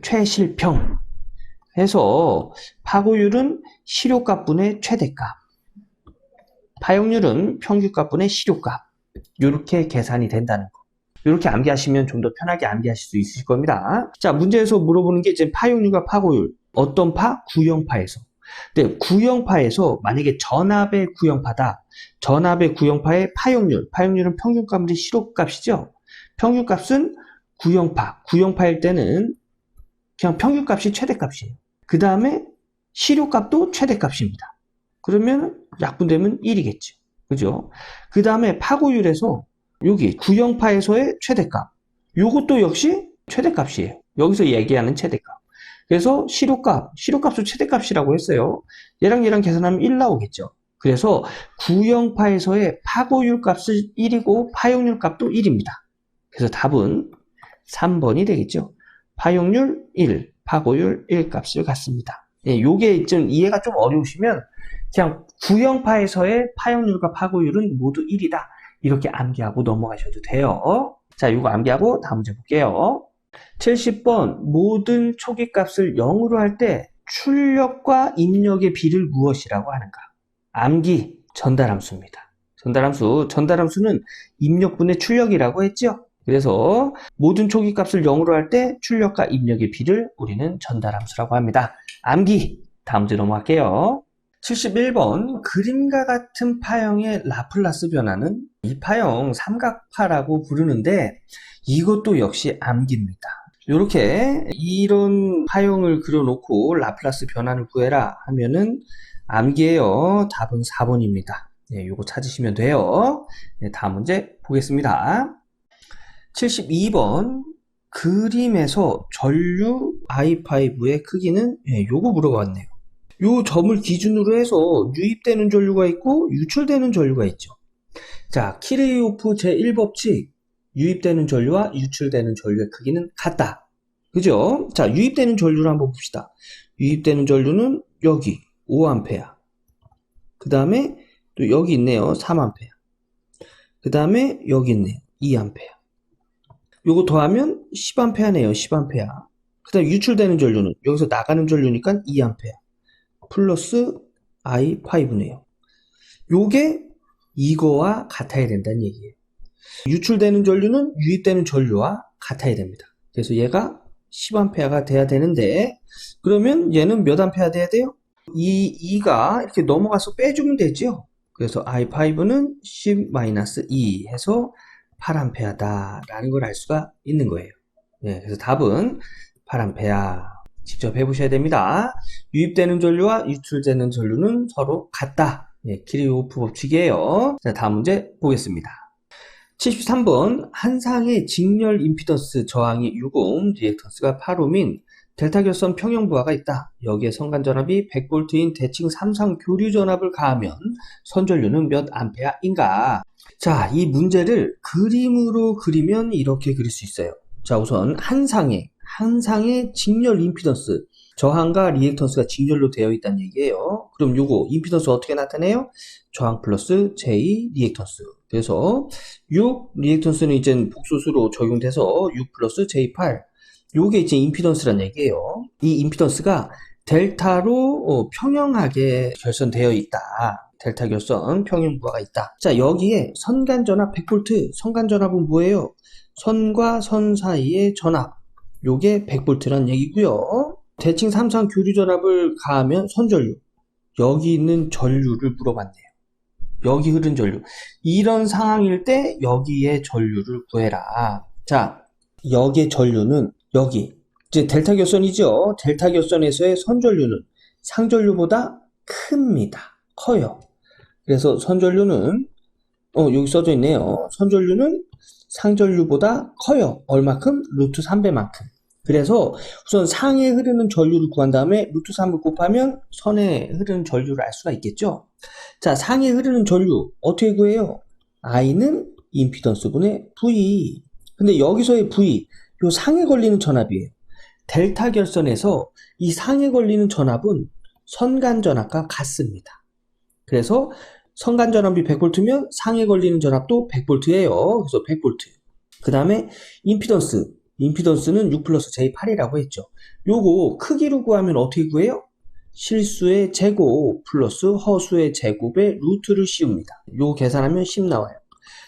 최실평 해서 파고율은 시료값분의 최대값, 파형률은 평균값분의 시료값 이렇게 계산이 된다는 거. 이렇게 암기하시면 좀 더 편하게 암기하실 수 있으실 겁니다. 자, 문제에서 물어보는 게 이제 파형률과 파고율. 어떤 파? 구형파에서. 근데 구형파에서 만약에 전압의 구형파다. 전압의 구형파의 파형률은 평균값분의 시료값이죠. 평균값은 구형파일 때는 그냥 평균값이 최대값이에요. 그 다음에 시료값도 최대값입니다. 그러면 약분되면 1이겠죠. 그죠? 그 다음에 파고율에서 여기 구형파에서의 최대값. 요것도 역시 최대값이에요. 여기서 얘기하는 최대값. 그래서 시료값을 최대값이라고 했어요. 얘랑 계산하면 1 나오겠죠. 그래서 구형파에서의 파고율 값은 1이고 파형률 값도 1입니다. 그래서 답은 3번이 되겠죠. 파형률 1, 파고율 1 값을 갖습니다. 예, 요게 좀 이해가 좀 어려우시면 그냥 구형파에서의 파형률과 파고율은 모두 1이다. 이렇게 암기하고 넘어가셔도 돼요. 자, 이거 암기하고 다음 문제 볼게요. 70번 모든 초기값을 0으로 할 때 출력과 입력의 비를 무엇이라고 하는가? 암기 전달함수입니다. 전달함수는 입력분의 출력이라고 했죠? 그래서 모든 초기값을 0으로 할 때 출력과 입력의 비를 우리는 전달함수라고 합니다. 암기 다음 문제 넘어갈게요. 71번 그림과 같은 파형의 라플라스 변화는 이 파형 삼각파라고 부르는데 이것도 역시 암기입니다. 이렇게 이런 파형을 그려놓고 라플라스 변화를 구해라 하면은 암기예요. 답은 4번입니다. 네, 요거 찾으시면 돼요. 네, 다음 문제 보겠습니다. 72번 그림에서 전류 I5의 크기는 요거 물어봤네요. 요 점을 기준으로 해서 유입되는 전류가 있고 유출되는 전류가 있죠. 자, 키르이호프 제1법칙 유입되는 전류와 유출되는 전류의 크기는 같다. 그죠? 자, 유입되는 전류를 한번 봅시다. 유입되는 전류는 여기 5A 그 다음에 또 여기 있네요. 3A 그 다음에 여기 있네요. 2A. 요거 더하면 10A네요. 10A. 그 다음에 유출되는 전류는 여기서 나가는 전류니까 2A 플러스 I5네요. 요게 이거와 같아야 된다는 얘기예요. 유출되는 전류는 유입되는 전류와 같아야 됩니다. 그래서 얘가 10A가 돼야 되는데, 그러면 얘는 몇 암페어 돼야 돼요? 2가 이렇게 넘어가서 빼주면 되죠. 그래서 I5는 10-2 해서 8A다 라는 걸 알 수가 있는 거예요. 예, 그래서 답은 8A. 직접 해보셔야 됩니다. 유입되는 전류와 유출되는 전류는 서로 같다. 예, 키르호프 법칙이에요. 자, 다음 문제 보겠습니다. 73번 한상의 직렬 임피던스 저항이 6옴, 리액턴스가 8옴인 델타 결선 평형 부하가 있다. 여기에 선간 전압이 100V인 대칭 3상 교류 전압을 가하면 선전류는 몇 암페어인가? 자, 이 문제를 그림으로 그리면 이렇게 그릴 수 있어요. 자, 우선 한상의 직렬 임피던스 저항과 리액턴스가 직렬로 되어 있다는 얘기예요. 그럼 요거 임피던스 어떻게 나타내요? 저항 플러스 J 리액턴스. 그래서 6 리액턴스는 이제 복소수로 적용돼서 6 플러스 J8. 요게 이제 임피던스란 얘기예요. 이 임피던스가 델타로 평형하게 결선되어 있다. 델타 결선 평형 부하가 있다. 자, 여기에 선간 전압 100V. 선간 전압은 뭐예요? 선과 선 사이의 전압. 요게 100V란 얘기고요. 대칭 3상 교류 전압을 가하면 선전류. 여기 있는 전류를 물어봤네요. 여기 흐른 전류. 이런 상황일 때 여기에 전류를 구해라. 자, 여기의 전류는 여기. 이제 델타 결선이죠. 델타 결선에서의 선전류는 상전류보다 큽니다. 커요. 그래서 선전류는 여기 써져 있네요. 선전류는 상전류보다 커요. 얼마큼? 루트 3배만큼. 그래서 우선 상에 흐르는 전류를 구한 다음에 루트 3을 곱하면 선에 흐르는 전류를 알 수가 있겠죠. 자, 상에 흐르는 전류 어떻게 구해요? I는 임피던스분의 V. 근데 여기서의 V, 요 상에 걸리는 전압이에요. 델타 결선에서 이 상에 걸리는 전압은 선간 전압과 같습니다. 그래서 선간 전압이 100V면 상에 걸리는 전압도 100V예요. 그래서 100V. 그 다음에 임피던스는 6 플러스 J8이라고 했죠. 요거 크기로 구하면 어떻게 구해요? 실수의 제곱 플러스 허수의 제곱에 루트를 씌웁니다. 요 계산하면 10 나와요.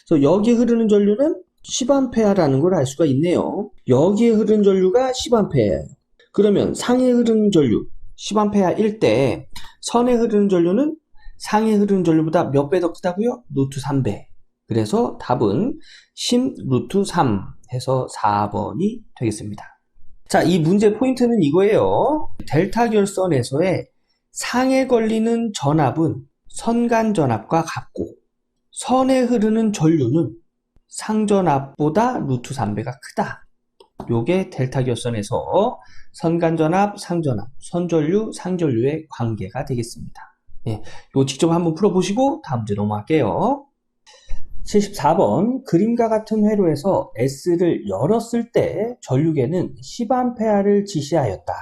그래서 여기에 흐르는 전류는 10A라는 걸 알 수가 있네요. 여기에 흐르는 전류가 10A예요. 그러면 상에 흐르는 전류 10A일 때 선에 흐르는 전류는 상에 흐르는 전류보다 몇 배 더 크다고요? 루트 3배. 그래서 답은 10 루트 3 해서 4번이 되겠습니다. 자, 이 문제 포인트는 이거예요. 델타 결선에서의 상에 걸리는 전압은 선간 전압과 같고 선에 흐르는 전류는 상전압보다 루트 3배가 크다. 요게 델타 결선에서 선간 전압, 상전압, 선전류, 상전류의 관계가 되겠습니다. 예, 이거 직접 한번 풀어보시고 다음 문제 넘어갈게요. 74번 그림과 같은 회로에서 S를 열었을 때 전류계는 10A를 지시하였다.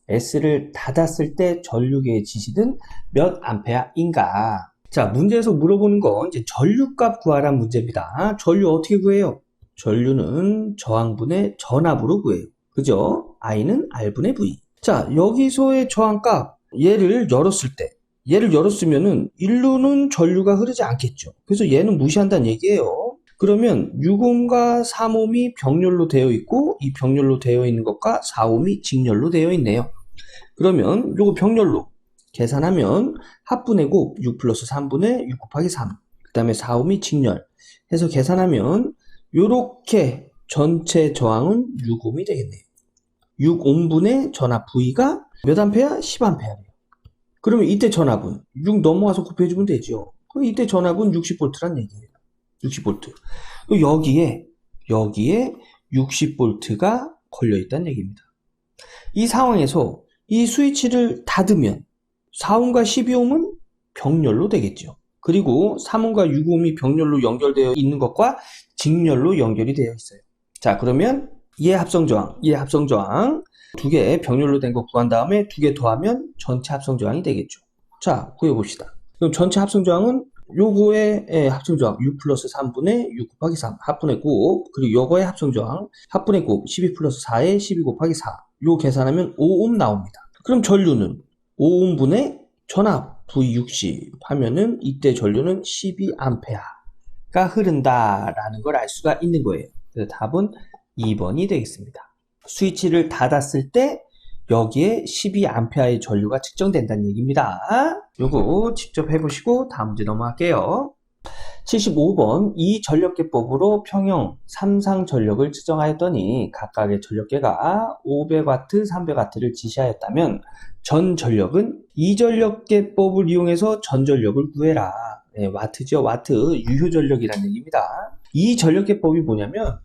S를 닫았을 때 전류계의 지시는 몇 암페어인가? 자, 문제에서 물어보는 건 이제 전류값 구하란 문제입니다. 전류 어떻게 구해요? 전류는 저항분의 전압으로 구해요. 그죠? I는 R분의 V. 자, 여기서의 저항값, 얘를 열었으면은 일루는 전류가 흐르지 않겠죠. 그래서 얘는 무시한다는 얘기예요. 그러면 6옴과 3옴이 병렬로 되어 있고 이 병렬로 되어 있는 것과 4옴이 직렬로 되어 있네요. 그러면 요거 병렬로 계산하면 합분의 곱 6 플러스 3분의 6 곱하기 3. 그 다음에 4옴이 직렬 해서 계산하면 요렇게 전체 저항은 6옴이 되겠네요. 6옴분의 전압 V가 몇 암페어? 10A래요. 그러면 이때 전압은 6 넘어가서 곱해주면 되죠. 그럼 이때 전압은 60V란 얘기예요. 60V. 여기에 60V가 걸려있다는 얘기입니다. 이 상황에서 이 스위치를 닫으면 4옴과 12옴은 병렬로 되겠죠. 그리고 3옴과 6옴이 병렬로 연결되어 있는 것과 직렬로 연결이 되어 있어요. 자, 그러면 얘 합성저항 두 개 병렬로 된 거 구한 다음에 두 개 더하면 전체 합성저항이 되겠죠. 자, 구해봅시다. 그럼 전체 합성저항은 요거의 합성조항 6 플러스 3분의 6 곱하기 3 합분의 9, 그리고 요거의 합성조항 합분의 9 12 플러스 4에 12 곱하기 4, 요 계산하면 5옴 나옵니다. 그럼 전류는 5옴분의 전압 V60 하면은 이때 전류는 12A가 흐른다라는 걸 알 수가 있는 거예요. 그래서 답은 2번이 되겠습니다. 스위치를 닫았을 때 여기에 12A의 전류가 측정된다는 얘기입니다. 요거 직접 해보시고 다음 문제 넘어갈게요. 75번 이 전력계법으로 평형 3상 전력을 측정하였더니 각각의 전력계가 500W, 300W를 지시하였다면 전 전력은 이 전력계법을 이용해서 전 전력을 구해라. 네, 와트죠. 와트, 유효 전력이라는 얘기입니다. 이 전력계법이 뭐냐면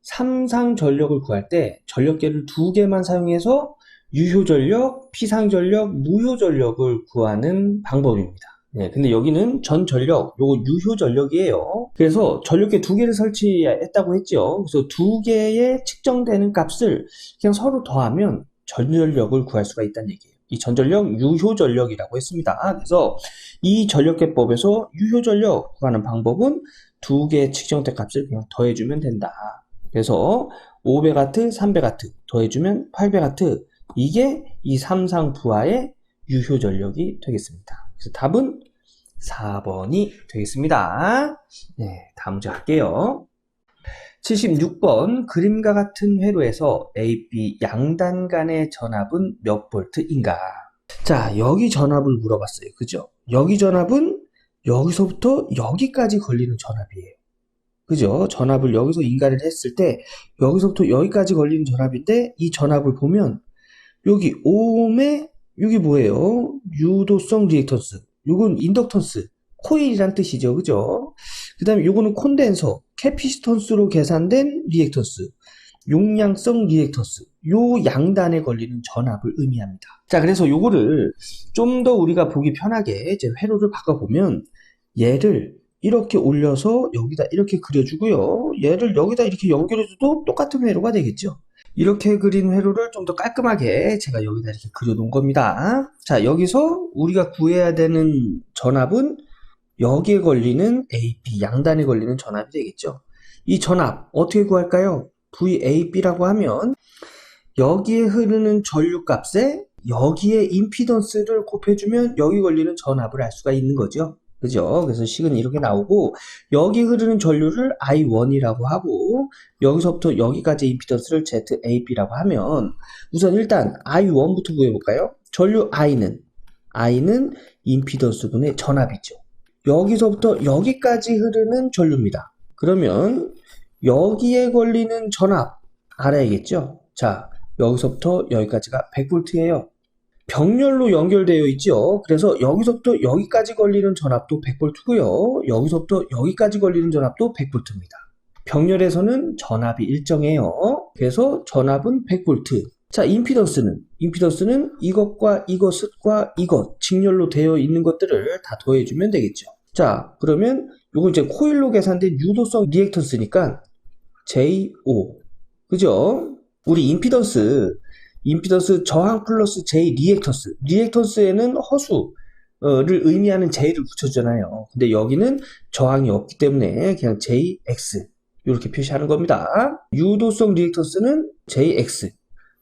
3상 전력을 구할 때 전력계를 2개만 사용해서 유효 전력, 피상 전력, 무효 전력을 구하는 방법입니다. 네, 근데 여기는 전 전력, 요거 유효 전력이에요. 그래서 전력계 2개를 설치했다고 했죠. 그래서 2개의 측정되는 값을 그냥 서로 더하면 전 전력을 구할 수가 있다는 얘기예요. 이 전 전력 유효 전력이라고 했습니다. 그래서 이 전력계법에서 유효 전력 구하는 방법은 2개의 측정된 값을 그냥 더해주면 된다. 그래서 500W, 300W 더해주면 800W, 이게 이 3상 부하의 유효 전력이 되겠습니다. 그래서 답은 4번이 되겠습니다. 네, 다음 문제 할게요. 76번 그림과 같은 회로에서 A, B 양단 간의 전압은 몇 볼트인가? 자, 여기 전압을 물어봤어요. 그죠? 여기 전압은 여기서부터 여기까지 걸리는 전압이에요. 그죠? 전압을 여기서 인가를 했을 때 여기서부터 여기까지 걸리는 전압인데 이 전압을 보면 여기 오음에 여기 뭐예요? 유도성 리액턴스. 요건 인덕턴스, 코일이란 뜻이죠. 그죠? 그 다음에 요거는 콘덴서, 캐피시턴스로 계산된 리액턴스, 용량성 리액턴스. 요 양단에 걸리는 전압을 의미합니다. 자, 그래서 요거를 좀 더 우리가 보기 편하게 이제 회로를 바꿔보면 얘를 이렇게 올려서 여기다 이렇게 그려주고요. 얘를 여기다 이렇게 연결해줘도 똑같은 회로가 되겠죠. 이렇게 그린 회로를 좀 더 깔끔하게 제가 여기다 이렇게 그려놓은 겁니다. 자, 여기서 우리가 구해야 되는 전압은 여기에 걸리는 AB, 양단에 걸리는 전압이 되겠죠. 이 전압 어떻게 구할까요? VAB라고 하면 여기에 흐르는 전류값에 여기에 임피던스를 곱해주면 여기 걸리는 전압을 알 수가 있는 거죠. 그죠? 그래서 식은 이렇게 나오고 여기 흐르는 전류를 I1이라고 하고 여기서부터 여기까지 임피던스를 ZAB라고 하면 우선 일단 I1부터 구해볼까요? 전류 I는 임피던스분의 전압이죠. 여기서부터 여기까지 흐르는 전류입니다. 그러면 여기에 걸리는 전압 알아야겠죠? 자, 여기서부터 여기까지가 100V예요. 병렬로 연결되어 있죠. 그래서 여기서부터 여기까지 걸리는 전압도 100V고요. 여기서부터 여기까지 걸리는 전압도 100V입니다. 병렬에서는 전압이 일정해요. 그래서 전압은 100V. 자, 임피던스는 이것과 이것과 이것, 직렬로 되어 있는 것들을 다 더해주면 되겠죠. 자, 그러면 요거 이제 코일로 계산된 유도성 리액턴스니까 JO. 그죠? 우리 임피던스 저항 플러스 J 리액턴스에는 허수를 의미하는 J를 붙여주잖아요. 근데 여기는 저항이 없기 때문에 그냥 JX 이렇게 표시하는 겁니다. 유도성 리액턴스는 JX,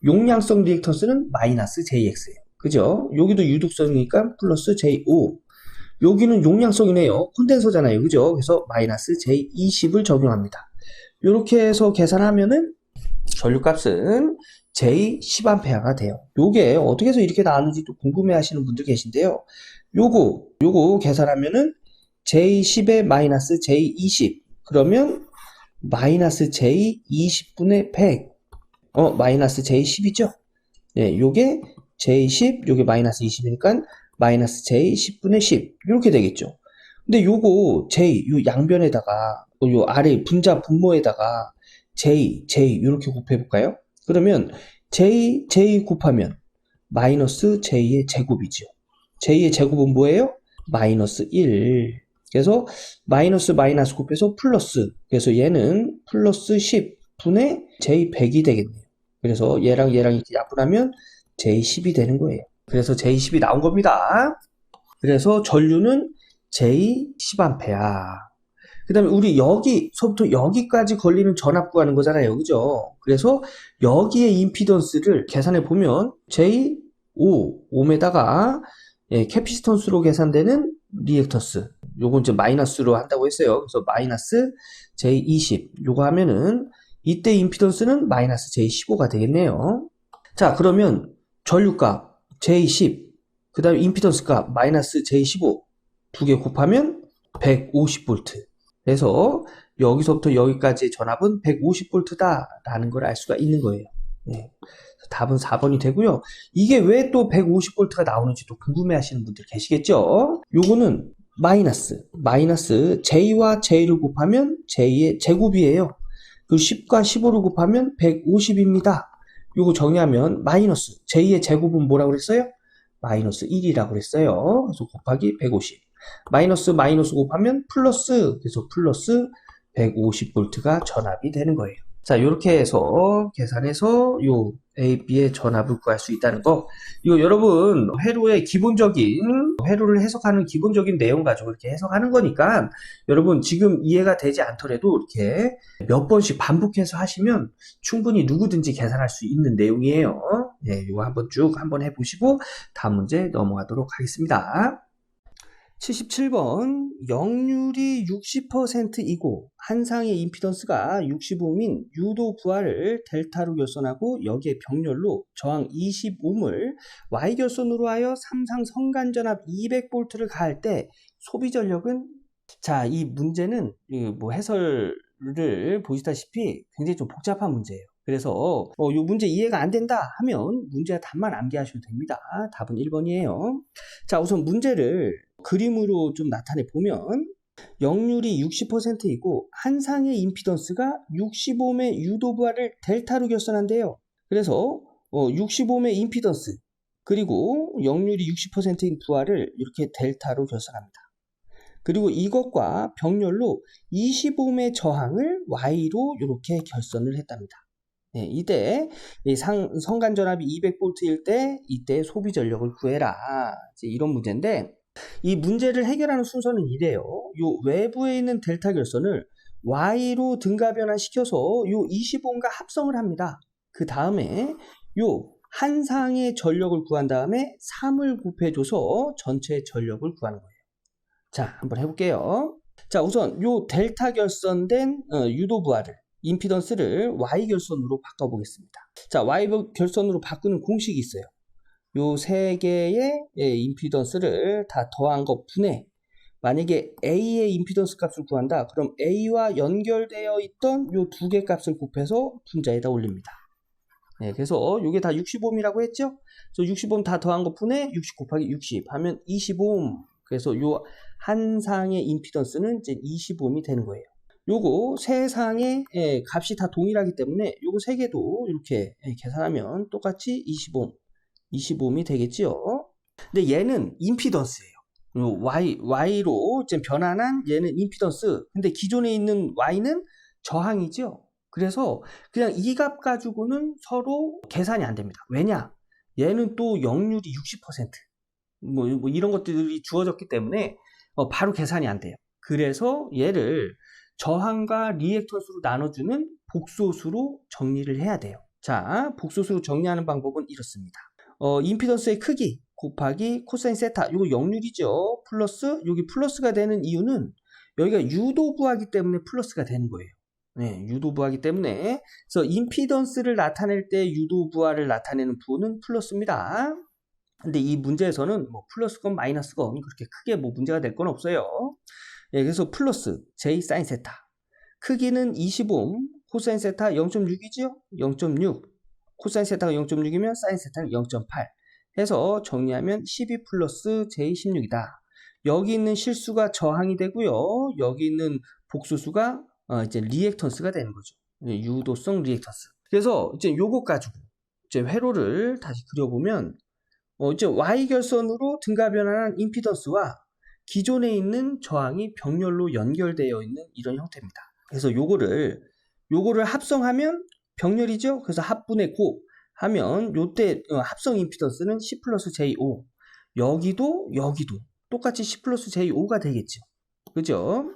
용량성 리액턴스는 마이너스 JX예요. 그죠? 여기도 유도성이니까 플러스 JO. 여기는 용량성이네요. 콘덴서잖아요. 그죠? 그래서 마이너스 J20을 적용합니다. 이렇게 해서 계산하면은 전류값은 J10A가 돼요. 요게 어떻게 해서 이렇게 나왔는지 또 궁금해 하시는 분들 계신데요. 요거 계산하면은 J10에 마이너스 J20. 그러면 마이너스 J20분의 100. 마이너스 J10이죠? 네, 요게 J10, 요게 마이너스 20이니까 마이너스 J10분의 10. 이렇게 되겠죠. 근데 요거 요 양변에다가, 요 아래 분모에다가 J 이렇게 곱해볼까요? 그러면 J 곱하면 마이너스 J의 제곱이죠. J의 제곱은 뭐예요? 마이너스 1. 그래서 마이너스 곱해서 플러스. 그래서 얘는 플러스 10분의 J100이 되겠네요. 그래서 얘랑 이렇게 약분하면 J10이 되는 거예요. 그래서 J10이 나온 겁니다. 그래서 전류는 J 10A야. 그 다음에 우리 여기서부터 여기까지 걸리는 전압 구하는 거잖아요. 그죠? 그래서 여기에 임피던스를 계산해 보면 J5, 5에다가 캐피시턴스로 계산되는 리액터스. 요건 이제 마이너스로 한다고 했어요. 그래서 마이너스 J20. 요거 하면은 이때 임피던스는 마이너스 J15가 되겠네요. 자, 그러면 전류값 J10, 그 다음에 임피던스 값 마이너스 J15 두 개 곱하면 150V. 그래서 여기서부터 여기까지의 전압은 150V다 라는 걸 알 수가 있는 거예요. 네. 답은 4번이 되고요. 이게 왜 또 150V가 나오는지 또 궁금해 하시는 분들 계시겠죠? 요거는 마이너스 J와 J를 곱하면 J의 제곱이에요. 그 10과 15를 곱하면 150입니다. 요거 정리하면 마이너스 J의 제곱은 뭐라고 그랬어요? 마이너스 1이라고 그랬어요. 그래서 곱하기 150. 마이너스 곱하면 플러스, 그래서 플러스 150V가 전압이 되는 거예요. 자, 이렇게 해서 계산해서 요 A, B의 전압을 구할 수 있다는 거. 이거 여러분 회로의 기본적인 회로를 해석하는 기본적인 내용 가지고 이렇게 해석하는 거니까 여러분 지금 이해가 되지 않더라도 이렇게 몇 번씩 반복해서 하시면 충분히 누구든지 계산할 수 있는 내용이에요. 네, 이거 한번 쭉 한번 해보시고 다음 문제 넘어가도록 하겠습니다. 77번 역률이 60%이고 한상의 임피던스가 60ohm인 유도 부하를 델타로 결선하고 여기에 병렬로 저항 20ohm을 Y 결선으로 하여 삼상 성간전압 200V를 가할 때 소비 전력은, 자, 이 문제는 뭐 해설을 보시다시피 굉장히 좀 복잡한 문제예요. 그래서 이 문제 이해가 안 된다 하면 문제 답만 암기하셔도 됩니다. 답은 1번이에요. 자, 우선 문제를 그림으로 좀 나타내 보면 역률이 60%이고 한상의 임피던스가 60ohm의 유도 부하를 델타로 결선한대요. 그래서 60ohm의 임피던스 그리고 역률이 60%인 부하를 이렇게 델타로 결선합니다. 그리고 이것과 병렬로 20ohm의 저항을 Y로 이렇게 결선을 했답니다. 네, 이때 성간전압이 200V일 때 이때 소비 전력을 구해라. 이제 이런 문제인데 이 문제를 해결하는 순서는 이래요. 요 외부에 있는 델타 결선을 Y로 등가 변화시켜서 요 25ohm과 합성을 합니다. 그 다음에 요 한상의 전력을 구한 다음에 3을 곱해줘서 전체 전력을 구하는 거예요. 자, 한번 해볼게요. 자, 우선 요 델타 결선된 유도 부하를 임피던스를 Y 결선으로 바꿔보겠습니다. 자, Y 결선으로 바꾸는 공식이 있어요. 요 세 개의 임피던스를 다 더한 것 분해, 만약에 A의 임피던스 값을 구한다. 그럼 A와 연결되어 있던 요 두 개 값을 곱해서 분자에다 올립니다. 네, 그래서 요게 다 60ohm이라고 했죠? 그래서 60ohm 다 더한 것 분해 60 곱하기 60 하면 25ohm. 그래서 요 한 상의 임피던스는 이제 25ohm이 되는 거예요. 요거 세 상의 값이 다 동일하기 때문에 요거 세 개도 이렇게 계산하면 똑같이 25ohm이 되겠지요. 근데 얘는 임피던스예요. Y로 이제 변환한 얘는 임피던스. 근데 기존에 있는 Y는 저항이죠. 그래서 그냥 이 값 가지고는 서로 계산이 안 됩니다. 왜냐? 얘는 또 역률이 60%. 뭐 이런 것들이 주어졌기 때문에 바로 계산이 안 돼요. 그래서 얘를 저항과 리액턴스로 나눠주는 복소수로 정리를 해야 돼요. 자, 복소수로 정리하는 방법은 이렇습니다. 임피던스의 크기 곱하기 코사인 세타, 이거 역률이죠. 플러스, 여기 플러스가 되는 이유는 여기가 유도부하기 때문에 플러스가 되는 거예요. 네, 유도부하기 때문에. 그래서 임피던스를 나타낼 때 유도부하를 나타내는 부호는 플러스입니다. 근데 이 문제에서는 뭐 플러스건 마이너스건 그렇게 크게 뭐 문제가 될 건 없어요. 예, 그래서 플러스 J 사인 세타. 크기는 25ohm, 코사인 세타 0.6이죠? 0.6. 코사인 세타가 0.6이면 사인 세타는 0.8. 해서 정리하면 12 플러스 J16이다. 여기 있는 실수가 저항이 되고요. 여기 있는 복소수가 이제 리액턴스가 되는 거죠. 유도성 리액턴스. 그래서 이제 요거 가지고 이제 회로를 다시 그려보면 이제 Y 결선으로 등가 변환한 임피던스와 기존에 있는 저항이 병렬로 연결되어 있는 이런 형태입니다. 그래서 요거를 합성하면 병렬이죠. 그래서 합분의 곱 하면 요때 합성 임피던스는 10 플러스 J5. 여기도 똑같이 C 플러스 J5가 되겠죠. 그죠?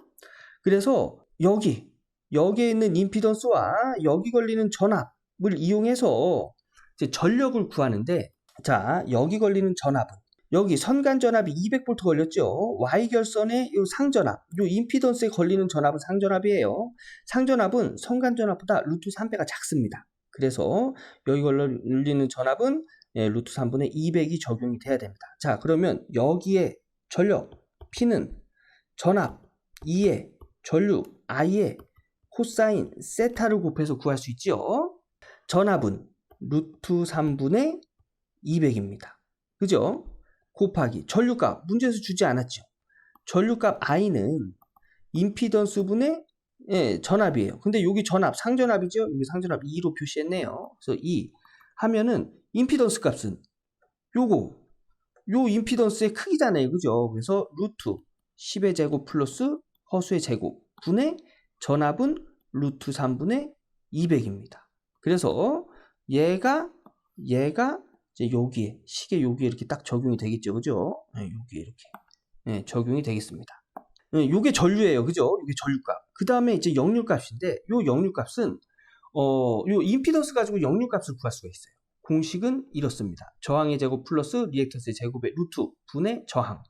그래서 여기에 있는 임피던스와 여기 걸리는 전압을 이용해서 이제 전력을 구하는데, 자, 여기 걸리는 전압은, 여기 선간 전압이 200V 걸렸죠. Y결선의 이 상전압, 이 임피던스에 걸리는 전압은 상전압이에요. 상전압은 선간 전압보다 루트 3배가 작습니다. 그래서 여기 걸리는 전압은 루트 3분의 200이 적용이 돼야 됩니다. 자, 그러면 여기에 전력 P는 전압 2에 전류 I에 코사인 세타를 곱해서 구할 수 있죠. 전압은 루트 3분의 200입니다. 그죠? 곱하기 전류값, 문제에서 주지 않았죠. 전류값 I는 임피던스분의 전압이에요. 근데 여기 전압, 상전압이죠. 여기 상전압 2로 표시했네요. 그래서 2 하면은 임피던스 값은 요 임피던스의 크기잖아요. 그죠? 그래서 루트 10의 제곱 플러스 허수의 제곱 분의 전압은 루트 3분의 200입니다. 그래서 얘가 이제 여기에, 식에 여기에 이렇게 딱 적용이 되겠죠. 그죠? 여기에 이렇게 적용이 되겠습니다. 요게 전류예요. 그죠? 요게 전류값. 그 다음에 이제 역류값인데, 요 역류값은 요 임피던스 가지고 역류값을 구할 수가 있어요. 공식은 이렇습니다. 저항의 제곱 플러스 리액턴스의 제곱의 루트 분의 저항.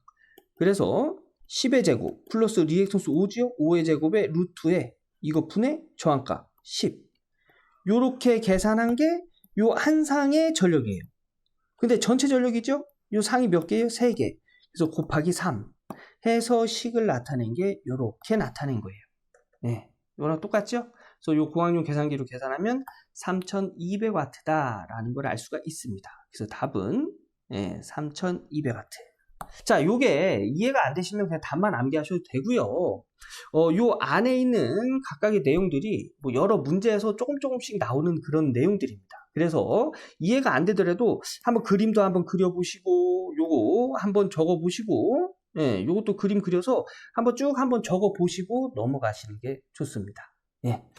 그래서 10의 제곱 플러스 리액턴스 5지요? 5의 제곱의 루트에 이거 분의 저항값 10. 요렇게 계산한 게 요 한 상의 전력이에요. 근데 전체 전력이죠? 요 상이 몇 개예요? 3개. 그래서 곱하기 3 해서 식을 나타낸 게 요렇게 나타낸 거예요. 네, 요랑 똑같죠? 그래서 요 고학용 계산기로 계산하면 3200W다라는 걸 알 수가 있습니다. 그래서 답은 3200W. 자, 요게 이해가 안 되시면 그냥 답만 암기하셔도 되고요. 요 안에 있는 각각의 내용들이 뭐 여러 문제에서 조금씩 나오는 그런 내용들입니다. 그래서 이해가 안 되더라도 한번 그림도 한번 그려보시고, 요거 한번 적어보시고, 요것도 그림 그려서 한번 적어보시고 넘어가시는 게 좋습니다.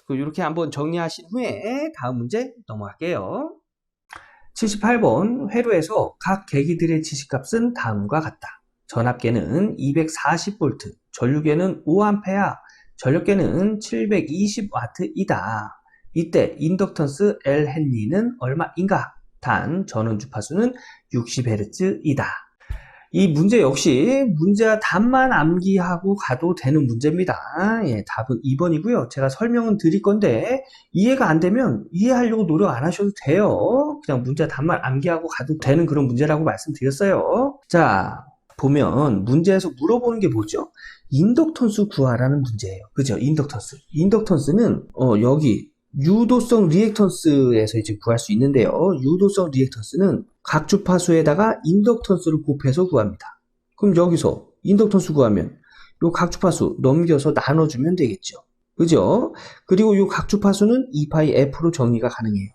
이렇게 한번 정리하신 후에 다음 문제 넘어갈게요. 78번 회로에서 각 계기들의 지시값은 다음과 같다. 전압계는 240V, 전류계는 5A, 전력계는 720W이다. 이때 인덕턴스 L 헨리는 얼마인가? 단 전원 주파수는 60Hz이다. 이 문제 역시 문제와 답만 암기하고 가도 되는 문제입니다. 답은 2번이고요. 제가 설명은 드릴 건데 이해가 안 되면 이해하려고 노력 안 하셔도 돼요. 그냥 문제 답만 암기하고 가도 되는 그런 문제라고 말씀드렸어요. 자, 보면 문제에서 물어보는 게 뭐죠? 인덕턴스 구하라는 문제예요. 그죠? 인덕턴스. 인덕턴스는 여기 유도성 리액턴스에서 이제 구할 수 있는데요. 유도성 리액턴스는 각 주파수에다가 인덕턴스를 곱해서 구합니다. 그럼 여기서 인덕턴스 구하면 요 각 주파수 넘겨서 나눠주면 되겠죠. 그죠? 그리고 요 각 주파수는 2파이 F로 정리가 가능해요.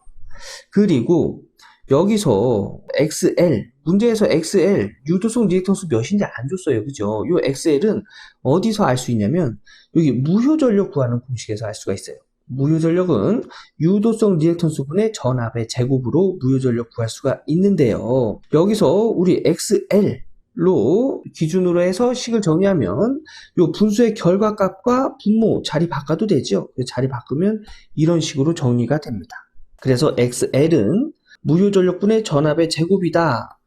그리고 여기서 XL, 문제에서 XL, 유도성 리액턴스 몇인지 안 줬어요. 그죠? 요 XL은 어디서 알 수 있냐면 여기 무효전력 구하는 공식에서 알 수가 있어요. 무효전력은 유도성 리액턴스분의 전압의 제곱으로 무효전력 구할 수가 있는데요. 여기서 우리 XL로 기준으로 해서 식을 정리하면 요 분수의 결과값과 분모 자리 바꿔도 되죠. 자리 바꾸면 이런 식으로 정리가 됩니다. 그래서 XL은 무효전력분의 전압의 제곱이다.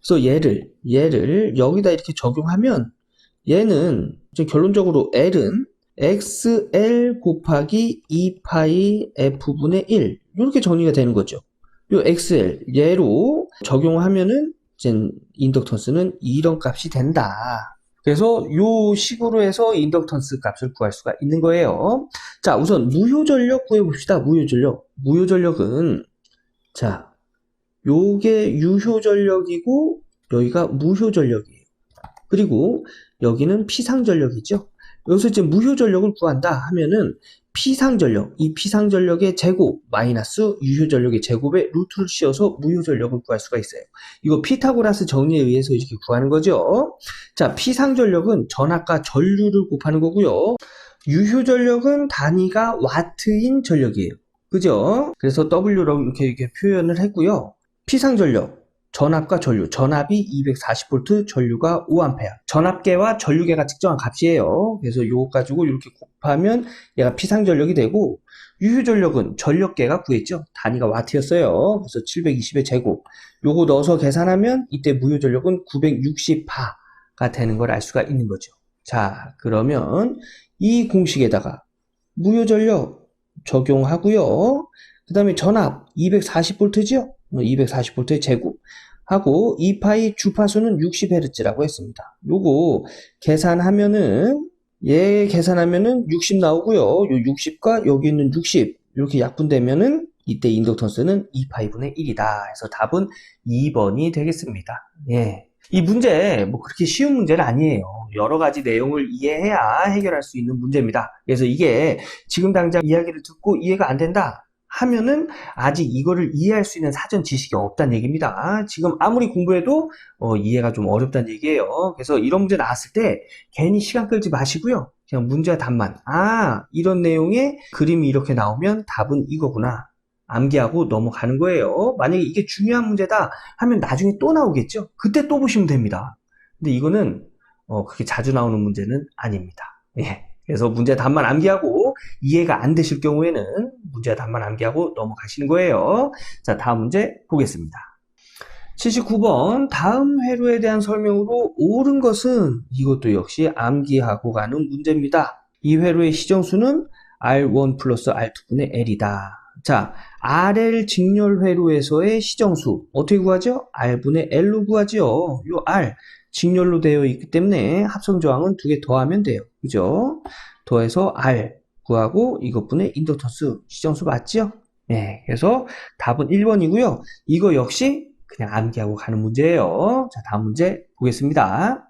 그래서 얘를 여기다 이렇게 적용하면 얘는 결론적으로 L은 XL 곱하기 2파이 F분의 1 이렇게 정리가 되는 거죠. 요 XL 얘로 적용하면은 인덕턴스는 이런 값이 된다. 그래서 요 식으로 해서 인덕턴스 값을 구할 수가 있는 거예요. 자, 우선 무효전력 구해봅시다. 무효전력은 자, 요게 유효전력이고 여기가 무효전력이에요. 그리고 여기는 피상전력이죠. 여기서 이제 무효전력을 구한다 하면은 피상전력, 이 피상전력의 제곱 마이너스 유효전력의 제곱에 루트를 씌워서 무효전력을 구할 수가 있어요. 이거 피타고라스 정리에 의해서 이렇게 구하는 거죠. 자, 피상전력은 전압과 전류를 곱하는 거고요. 유효전력은 단위가 와트인 전력이에요. 그죠? 그래서 W라고 이렇게 표현을 했고요. 피상전력, 전압과 전류, 전압이 240V, 전류가 5A. 전압계와 전류계가 측정한 값이에요. 그래서 요거 가지고 이렇게 곱하면 얘가 피상전력이 되고, 유효전력은 전력계가 구했죠. 단위가 와트였어요. 그래서 720의 제곱. 요거 넣어서 계산하면 이때 무효전력은 960바가 되는 걸 알 수가 있는 거죠. 자, 그러면 이 공식에다가 무효전력 적용하고요. 그 다음에 전압 240V죠? 240V의 제곱 하고 2파이 주파수는 60Hz라고 했습니다. 요거 계산하면은 60 나오고요. 요 60과 여기 있는 60 이렇게 약분되면은 이때 인덕턴스는 2파이분의 1이다. 해서 답은 2번이 되겠습니다. 예. 이 문제 뭐 그렇게 쉬운 문제는 아니에요. 여러 가지 내용을 이해해야 해결할 수 있는 문제입니다. 그래서 이게 지금 당장 이야기를 듣고 이해가 안 된다 하면은 아직 이거를 이해할 수 있는 사전 지식이 없다는 얘기입니다. 지금 아무리 공부해도 이해가 좀 어렵다는 얘기예요. 그래서 이런 문제 나왔을 때 괜히 시간 끌지 마시고요. 그냥 문제와 답만 이런 내용의 그림이 이렇게 나오면 답은 이거구나. 암기하고 넘어가는 거예요. 만약에 이게 중요한 문제다 하면 나중에 또 나오겠죠? 그때 또 보시면 됩니다. 근데 이거는 그렇게 자주 나오는 문제는 아닙니다. 예. 그래서 문제 답만 암기하고 이해가 안 되실 경우에는 문제 답만 암기하고 넘어가시는 거예요. 자, 다음 문제 보겠습니다. 79번 다음 회로에 대한 설명으로 옳은 것은 이것도 역시 암기하고 가는 문제입니다. 이 회로의 시정수는 R1 플러스 R2분의 L이다. 자, RL 직렬 회로에서의 시정수 어떻게 구하죠? R분의 L로 구하죠. 요 R 직렬로 되어 있기 때문에 합성 저항은 두 개 더하면 돼요. 그죠? 더해서 R 구하고 이것분의 인덕턴스 시정수 맞죠? 네, 그래서 답은 1번이고요. 이거 역시 그냥 암기하고 가는 문제예요. 자, 다음 문제 보겠습니다.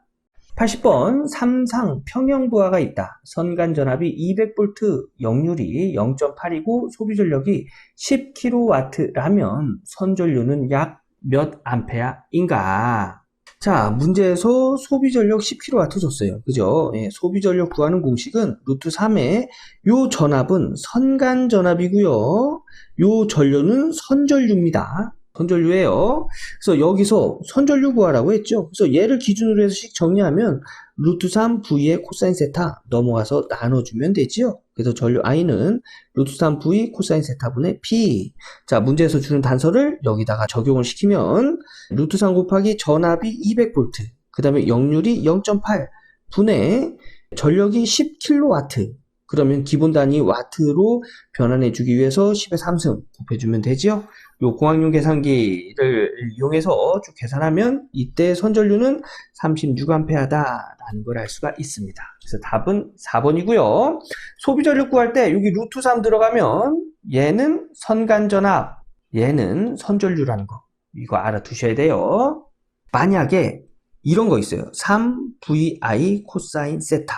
80번 삼상 평형부하가 있다. 선간전압이 200V, 역률이 0.8이고 소비전력이 10kW라면 선전류는 약 몇 암페어인가? 자, 문제에서 소비전력 10kW 줬어요. 그죠? 예, 소비전력 구하는 공식은 루트 3의 요 전압은 선간전압이고요. 요 전류는 선전류입니다. 선전류예요. 그래서 여기서 선전류 구하라고 했죠. 그래서 얘를 기준으로 해서씩 정리하면 루트 3 V의 코사인 세타 넘어가서 나눠주면 되지요. 그래서 전류 I는 루트 3 V 코사인 세타분의 P. 자, 문제에서 주는 단서를 여기다가 적용을 시키면 루트 3 곱하기 전압이 200V, 그 다음에 역률이 0.8 분의 전력이 10kW. 그러면 기본 단위 와트로 변환해 주기 위해서 10의 3승 곱해주면 되지요. 요 공학용 계산기를 이용해서 쭉 계산하면 이때 선전류는 36A다라는 걸 알 수가 있습니다. 그래서 답은 4번이고요. 소비전력 구할 때 여기 루트 3 들어가면 얘는 선간전압, 얘는 선전류라는 거. 이거 알아두셔야 돼요. 만약에 이런 거 있어요. 3VI 코사인 세타.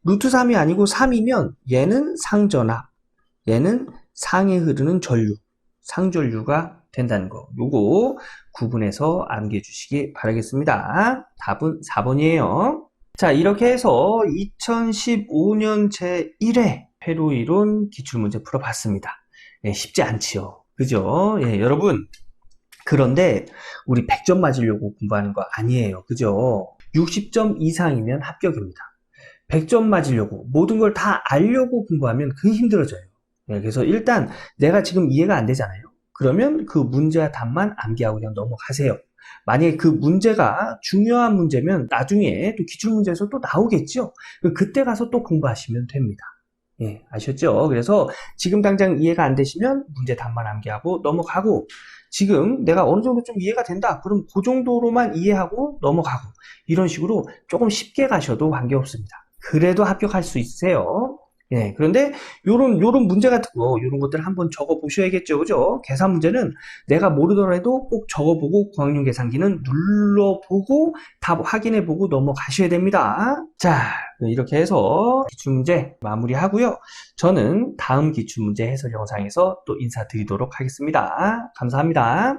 루트 3이 아니고 3이면 얘는 상전압, 얘는 상에 흐르는 전류, 상전류가 된다는 거. 요거 구분해서 암기해 주시기 바라겠습니다. 답은 4번이에요. 자, 이렇게 해서 2015년 제1회 회로이론 기출문제 풀어봤습니다. 예, 쉽지 않지요. 그죠? 예, 여러분. 그런데 우리 100점 맞으려고 공부하는 거 아니에요. 그죠? 60점 이상이면 합격입니다. 100점 맞으려고 모든 걸 다 알려고 공부하면 그게 힘들어져요. 네, 그래서 일단 내가 지금 이해가 안 되잖아요. 그러면 그 문제와 답만 암기하고 그냥 넘어가세요. 만약에 그 문제가 중요한 문제면 나중에 또 기출문제에서 또 나오겠죠. 그때 가서 또 공부하시면 됩니다. 예, 아셨죠? 그래서 지금 당장 이해가 안 되시면 문제 답만 암기하고 넘어가고, 지금 내가 어느 정도 좀 이해가 된다. 그럼 그 정도로만 이해하고 넘어가고, 이런 식으로 조금 쉽게 가셔도 관계없습니다. 그래도 합격할 수 있으세요. 예, 그런데 요런 문제 같은 거, 요런 것들 한번 적어 보셔야겠죠. 그죠? 계산 문제는 내가 모르더라도 꼭 적어보고 공학용 계산기는 눌러보고 답 확인해보고 넘어가셔야 됩니다. 자, 이렇게 해서 기출문제 마무리하고요. 저는 다음 기출문제 해설 영상에서 또 인사드리도록 하겠습니다. 감사합니다.